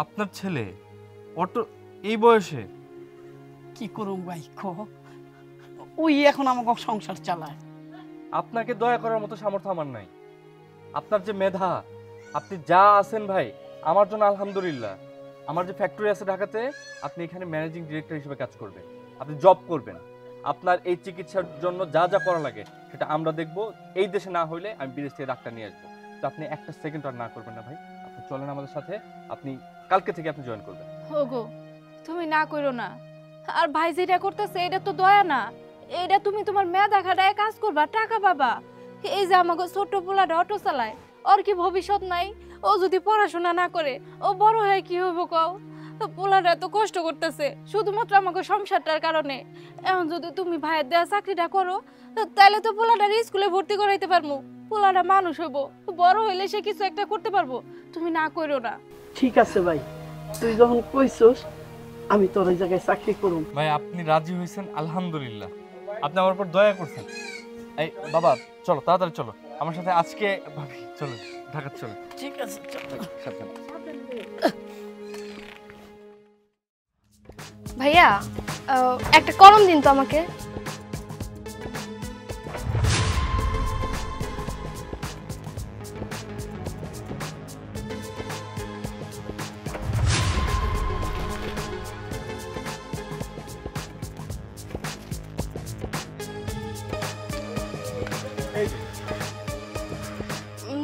আপনার ছেলে অটো এই বয়সে? কি করুম ভাই, ওই এখন আমাকে সংসার চালায়। আপনাকে দয়া করার মতো সামর্থ্য আমার নাই। আপনার যে মেধা, আপনি যা আছেন ভাই, আমার জন্য আলহামদুলিল্লাহ। আমার যে ফ্যাক্টরি আছে ঢাকাতে, আপনি এখানে ম্যানেজিং ডিরেক্টর হিসেবে কাজ করবেন, আপনি জব করবেন। আপনার এই চিকিৎসার জন্য যা যা করা লাগে সেটা আমরা দেখব। এই দেশে না হইলে আমি বিদেশ থেকে ডাক্তার নিয়ে আসবো। তো আপনি একটা সেকেন্ড আর না করবেন না ভাই, আপনি চলেন আমাদের সাথে। আপনি কালকে থেকে আপনি জয়েন করবেন। ওগো তুমি না কইরো না। আর ভাই যেটা করতেছে এটা তো দয়া না, এটা তুমি তোমার মেধা খাটায় কাজ করবা, টাকা পাবা। এই যে আমাকে ছোট পোলাটা অটো চালায়, ওর কি ভবিষ্যৎ নাই? ও যদি পড়াশোনা না করে ও বড় হয়ে কি হইব কও? পোলাটা এত কষ্ট করতেছে শুধুমাত্র আমাকে সংসারটার কারণে। এখন যদি তুমি ভাইয়ের দেওয়া চাকরিটা করো, তাহলে তো পোলাটার স্কুলে ভর্তি করাইতে পারবো। পোলাটা মানুষ হইব, বড় হইলে সে কিছু একটা করতে পারবো। তুমি না কইরো না। ঠিক আছে ভাই, তুই যখন কইছস আমি তোর এই জায়গায় চাকরি করুম। ভাই আপনি রাজি হয়েছেন, আলহামদুলিল্লাহ। আপনি আমার উপর দয়া করছেন। এই বাবা চলো, তাড়াতাড়ি চলো আমার সাথে। আজকে ভাবি চলো ঢাকা চলো। ঠিক আছে চল। ভাইয়া একটা কলম দিন তো আমাকে।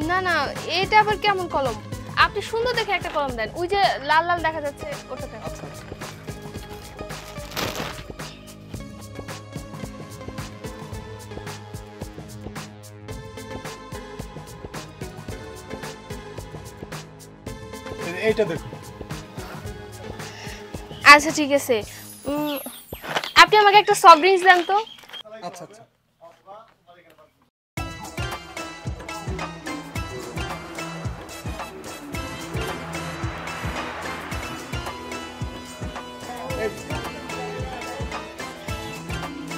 না না, এটা আবার কেমন কলম? আপনি সুন্দর দেখে একটা কলম দেন, ওই যে লাল লাল দেখা যাচ্ছে ওটাতে। এইটা দেখো। আচ্ছা ঠিক আছে, আপনি আমাকে একটা সফট ড্রিঙ্কস দেন তো। আচ্ছা আচ্ছা।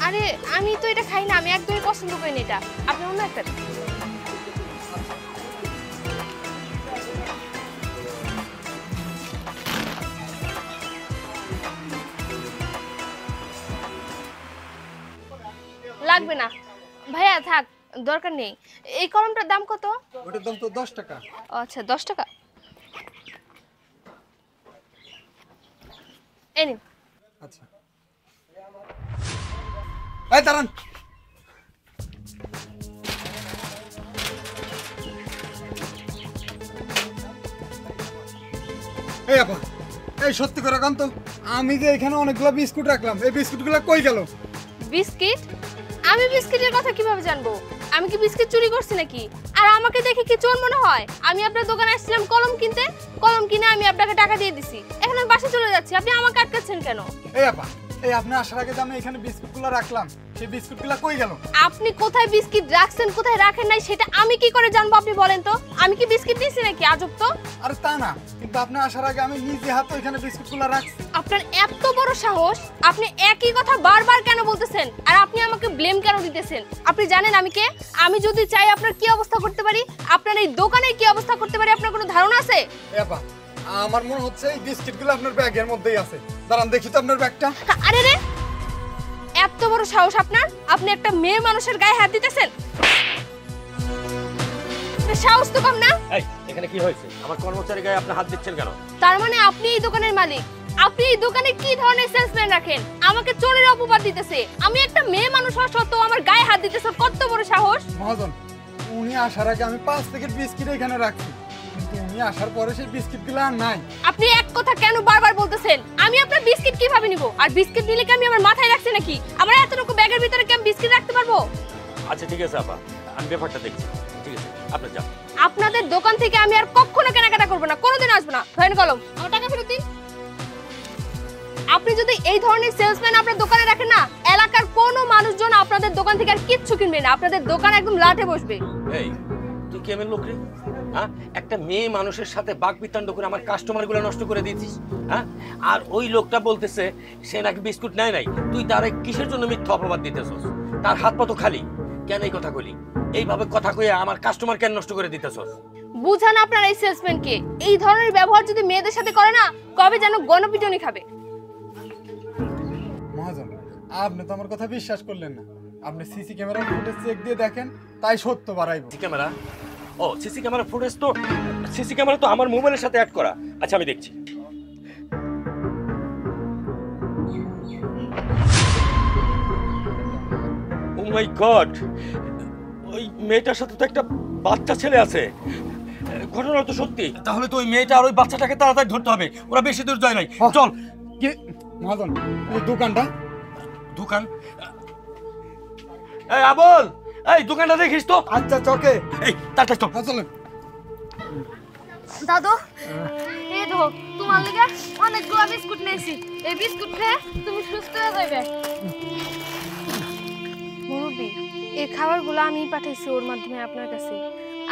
আরে আমি তো এটা খাই না, আমি একদমই পছন্দ করি না এটা। আপনি অন্য একটা দিন। লাগবে না ভাইয়া, থাক, দরকার নেই। এই কলমটার দাম কত? ওটার দাম তো 10 টাকা। আচ্ছা 10 টাকা। এই নিন। আচ্ছা এই দাঁড়ান। এই আপা, এই সত্যি করে কান তো, আমি যে এখানে অনেকগুলো বিস্কুট রাখলাম, এই বিস্কুটগুলো কই গেল? বিস্কিট? আমি বিস্কিটের কথা কিভাবে জানবো? আমি কি বিস্কিট চুরি করছি নাকি? আর আমাকে দেখে কি চোর মনে হয়? আমি আপনার দোকানে আসছিলাম কলম কিনতে, কলম কিনে আমি আপনাকে টাকা দিয়ে দিছি। এখন আমি বাসা চলে যাচ্ছি, আপনি আমাকে আটকাচ্ছেন কেন? এই আপা, এই আপনি আসার আগে যে আমি এখানে বিস্কুটগুলো রাখলাম, সেই বিস্কুটগুলো কই গেল? আপনি কোথায় বিস্কিট রাখছেন কোথায় রাখেন নাই সেটা আমি কি করে জানবো? আপনি বলেন তো, আমি কি বিস্কিট দিয়েছি নাকি? আজব তো। আরে তা না, কিন্তু আপনি আসার আগে আমি নিজে হাতে এখানে বিস্কুটগুলো রাখছি। আপনার এত বড় সাহস, আপনি একই কথা বারবার কেন বলতেছেন? আর আপনি আমাকে ব্লেম কেন দিতেছেন? আপনি জানেন আমি কে? আমি যদি চাই আপনার কি অবস্থা করতে পারি, আপনার এই দোকানে কি অবস্থা করতে পারি, আপনার কোনো ধারণা আছে? এই আপা, আমার মনে হচ্ছে এই বিস্কিটগুলো আপনার ব্যাগের মধ্যেই আছে। দাঁড়ান দেখি তো আপনার ব্যাগটা। আরে রে, এত বড় সাহস আপনার! আপনি একটা মেয়ে মানুষের গায়ে হাত দিতেছেন? আপনার সাহস তো কম না? এই এখানে কি হয়েছে? আমার কর্মচারী গায়ে আপনি হাত দিচ্ছেন কেন? তার মানে আপনি এই দোকানের মালিক? আপনি এই দোকানে কি ধরনের সেলসম্যান রাখেন? আমাকে চোরের অপবাদ দিতেছে। আমি একটা মেয়ে মানুষ হওয়া সত্ত্বেও আমার গায়ে হাত দিতেছে, কত বড় সাহস! মহাজন, উনি আসার আগে আমি 5 প্যাকেট বিস্কিট এখানে রাখছি, কিন্তু উনি আসার পরে সেই বিস্কিটগুলো আর নাই। আপনি এক কথা কেন বারবার বলতেছেন? আমি আপনার বিস্কিট কিভাবে নিব? আর বিস্কিট নিলে কি আমি আমার মাথায় রাখছি নাকি? আমার এতটুকু ব্যাগের ভিতরে কি আমি বিস্কিট রাখতে পারবো? আচ্ছা ঠিক আছে আপা, আমি ব্যাপারটা দেখছি। ঠিক আছে, আপনি যান। আপনাদের দোকান থেকে আমি আর কখনো কেনাকাটা করবো না, কোনোদিন আসবো না। ধরেন কলম, আমার টাকা ফেরত দিন। আপনি যদি এই ধরনের সেলসম্যান আপনার দোকানে রাখেন না, এলাকার কোনো মানুষজন আপনাদের দোকান থেকে আর কিচ্ছু কিনবে না। আপনাদের দোকান একদম লাটে বসবে। এই তুই কেমন লোক রে? হ্যাঁ, একটা মেয়ে মানুষের সাথে বাকবিতণ্ড করে আমার কাস্টমারগুলো নষ্ট করে দিয়েছিস। হ্যাঁ, আর ওই লোকটা বলতেছে সে নাকি বিস্কুট নেয় নাই। তুই তার কিসের জন্য মিথ্যা অপবাদ দিতেছস? তার হাত পা তো খালি, কেন এই কথা কইলি? এইভাবে কথা কইয়া আমার কাস্টমার কেন নষ্ট করে দিতেছস? বুঝান আপনার এই সেলসম্যানকে, এই ধরনের ব্যবহার যদি মেয়েদের সাথে করে না, কবে যেন গণপিটুনি খাবে। মহাজন, আপনি তো আমার কথা বিশ্বাস করলেন না। আপনি সিসি ক্যামেরার ফুটেজ চেক দিয়ে দেখেন, তাই সত্য বাড়াইব। CC camera? ও সিসি ক্যামেরা ফুটেজ তো, সিসি ক্যামেরা তো আমার মোবাইলের সাথে অ্যাড করা। আচ্ছা আমি দেখছি। ও মাই গড, ওই মেয়েটার সাথে তো একটা বাচ্চা ছেলে আছে। ঘটনা তো সত্যি। তাহলে তো ওই মেয়েটা আর ওই বাচ্চাটাকে তাড়াতাড়ি ধরতে হবে। ওরা বেশি দূর যায় নাই। চল। কি মহাজন, এই দোকানটা? দোকান? এই আবল, এই দোকানটা দেখিস তো। আচ্ছা চকে। এই তাড়াতাড়ি চল। চলেন। দাদু, এই দেখো তোমার লাগা অনেকগুলো বিস্কুট নিয়েছি। এই বিস্কুট খেয়ে তুমি সুস্থ হয়ে যাবে। মুরব্বি, এই খাবারগুলো আমি পাঠাইছি ওর মাধ্যমে আপনার কাছে।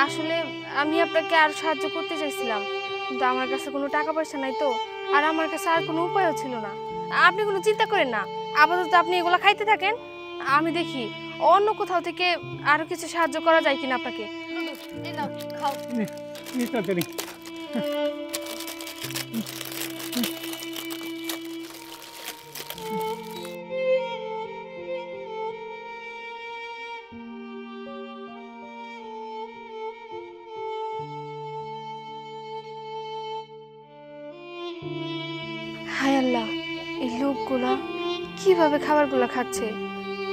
আসলে আমি আপনাকে আর সাহায্য করতে চাইছিলাম, কিন্তু আমার কাছে কোনো টাকা পয়সা নাই তো, আর আমার কাছে আর কোনো উপায়ও ছিল না। আপনি কোনো চিন্তা করেন না, আপাতত আপনি এগুলো খাইতে থাকেন। আমি দেখি অন্য কোথাও থেকে আরো কিছু সাহায্য করা যায় কিনা আপনাকে। এই নাও, খাও। তাড়াতাড়ি। হায় আল্লাহ, এই লোকগুলা কিভাবে খাবারগুলা খাচ্ছে?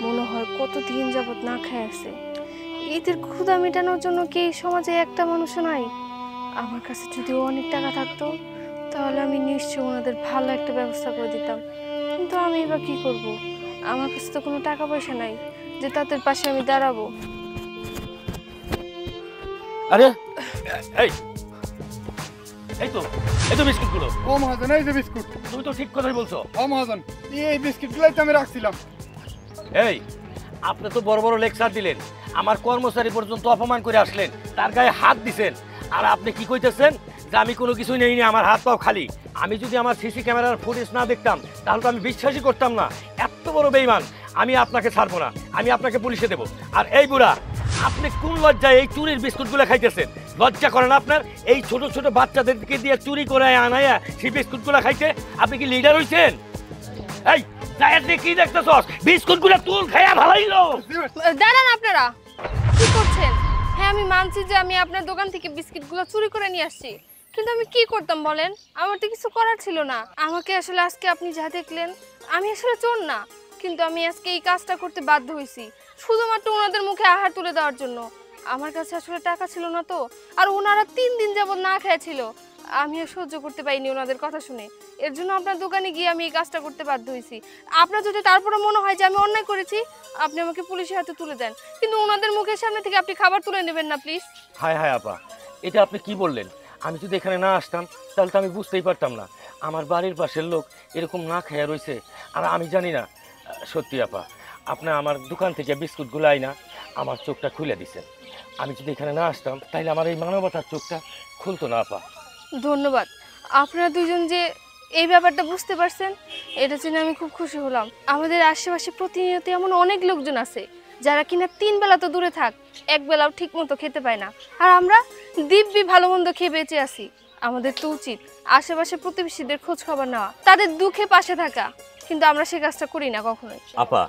মনে হয় কতদিন যাবত না খেয়ে আছে। এদের ক্ষুধা মেটানোর জন্য কি এই সমাজে একটা মানুষও নাই? আমার কাছে যদি অনেক টাকা থাকতো তাহলে আমি নিশ্চয়ই ওনাদের ভালো একটা ব্যবস্থা করে দিতাম, কিন্তু আমি এবার কি করব? আমার কাছে তো কোনো টাকা পয়সা নাই যে তাদের পাশে আমি দাঁড়াবো। আরে এই এই তো, এই তো বিস্কুটগুলো। ও মহাজন, এই যে বিস্কুট। তুমি তো ঠিক কথাই বলছো। ও মহাজন, এই বিস্কিটগুলোই তো আমি রাখছিলাম। এই আপনি তো বড় বড় লেকচার দিলেন, আমার কর্মচারী পর্যন্ত অপমান করে আসলেন, তার গায়ে হাত দিছেন, আর আপনি কি কইতেছেন যে আমি কোনো কিছুই নেইনি, আমার হাত পাও খালি। আমি যদি আমার সিসি ক্যামেরার ফুটেজ না দেখতাম তাহলে তো আমি বিশ্বাসই করতাম না। এত বড় বেঈমান, আমি আপনাকে ছাড়বো না, আমি আপনাকে পুলিশে দেবো। আর এই বুড়া, আপনি কোন লজ্জায় এই চুরির বিস্কুটগুলো খাইতেছেন? লজ্জা করেন আপনার? এই ছোট ছোট বাচ্চাদেরকে দিয়ে চুরি করে আনায়া সেই বিস্কুটগুলো খাইতে? আপনি কি লিডার হইছেন? এই কি দেখতেছস? বিস্কুটগুলো তুল, খাইয়া ভালাইলো। দাঁড়ান আপনারা, কি করছেন? হ্যাঁ আমি মানছি যে আমি আপনার দোকান থেকে বিস্কিটগুলো চুরি করে নিয়ে আসছি, কিন্তু আমি কি করতাম বলেন? আমার তো কিছু করার ছিল না। আমাকে আসলে আজকে আপনি যা দেখলেন, আমি আসলে চোর না, কিন্তু আমি আজকে এই কাজটা করতে বাধ্য হয়েছি শুধুমাত্র ওনাদের মুখে আহার তুলে দেওয়ার জন্য। আমার কাছে আসলে টাকা ছিল না তো, আর ওনারা 3 দিন যাবত না খেয়েছিল। আমি আর সহ্য করতে পারিনি ওনাদের কথা শুনে, এর জন্য আপনার দোকানে গিয়ে আমি এই কাজটা করতে বাধ্য হয়েছি। আপনার যদি তারপরে মনে হয় যে আমি অন্যায় করেছি, আপনি আমাকে পুলিশের হাতে তুলে দেন, কিন্তু ওনাদের মুখের সামনে থেকে আপনি খাবার তুলে নেবেন না প্লিজ। হায় হায় আপা, এটা আপনি কি বললেন? আমি যদি এখানে না আসতাম তাহলে তো আমি বুঝতেই পারতাম না আমার বাড়ির পাশের লোক এরকম না খেয়ে রয়েছে, আর আমি জানি না। সত্যি আপা, আপনি আমার দোকান থেকে বিস্কুটগুলো আইনা আমার চোখটা খুলে দিচ্ছেন। আমি যদি এখানে না আসতাম তাহলে আমার এই মানবতার চোখটা খুলতো না আপা। ধন্যবাদ। আপনারা দুজন যে এই ব্যাপারটা বুঝতে পারছেন, এটা জেনে আমি খুব খুশি হলাম। আমাদের আশেপাশে প্রতিনিয়ত এমন অনেক লোকজন আছে যারা কিনা 3 বেলা তো দূরে থাক, 1 বেলাও ঠিক মতো খেতে পায় না, আর আমরা দিব্যি ভালো মন্দ খেয়ে বেঁচে আছি। আমাদের তো উচিত আশেপাশে প্রতিবেশীদের খোঁজ খবর নেওয়া, তাদের দুঃখে পাশে থাকা, কিন্তু আমরা সে কাজটা করি না কখনোই। আপা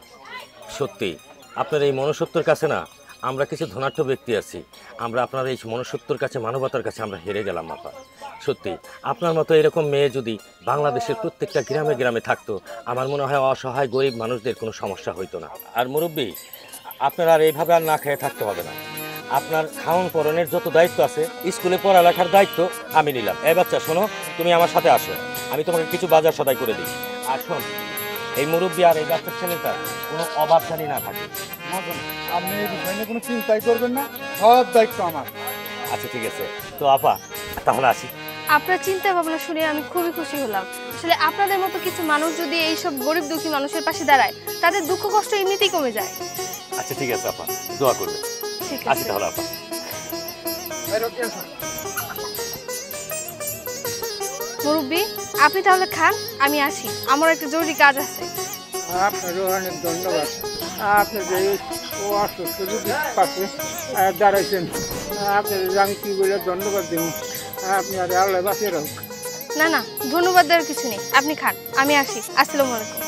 সত্যি আপনার এই মনুষ্যত্বের কাছে না আমরা কিছু ধনাঢ্য ব্যক্তি আছি, আমরা আপনার এই মনুষ্যত্বর কাছে, মানবতার কাছে আমরা হেরে গেলাম আপা। সত্যি আপনার মতো এরকম মেয়ে যদি বাংলাদেশের প্রত্যেকটা গ্রামে গ্রামে থাকতো, আমার মনে হয় অসহায় গরিব মানুষদের কোনো সমস্যা হইতো না। আর মুরব্বী, আপনার আর এইভাবে আর না খেয়ে থাকতে হবে না। আপনার খাওন পরনের যত দায়িত্ব আছে, স্কুলে পড়ালেখার দায়িত্ব আমি নিলাম। এই বাচ্চা শোনো, তুমি আমার সাথে আসো, আমি তোমাকে কিছু বাজার সদাই করে দিই। আর শোন, এই মুরব্বী আর এই বাচ্চার ছেলেটা কোনো অভাব জানি না থাকে। আপনি এই বিষয় নিয়ে কোনো চিন্তাই করবেন না, সব দায়িত্ব আমার। আচ্ছা ঠিক আছে, তো আপা তাহলে আসি। আপনার চিন্তা ভাবনা শুনে আমি খুবই খুশি হলাম। আসলে আপনাদের মতো কিছু মানুষ যদি এইসব গরিব দুঃখী মানুষের পাশে দাঁড়ায়, তাদের দুঃখ কষ্ট এমনিতেই কমে যায়। আচ্ছা ঠিক আছে আপা, দোয়া করবে। ঠিক আসি আছে। তাহলে আপা। মুরব্বী, আপনি তাহলে খান, আমি আসি, আমার একটা জরুরি কাজ আছে। আপনারও অনেক ধন্যবাদ। আপনি যে ও অসুস্থ রোগীর পাশে দাঁড়াইছেন, আপনাদের আমি কি বলে ধন্যবাদ দেব। আপনি আর আল্লাহ বাঁচিয়ে রাখুন। না না, ধন্যবাদ দেওয়ার কিছু নেই, আপনি খান, আমি আসি। আসসালামু আলাইকুম।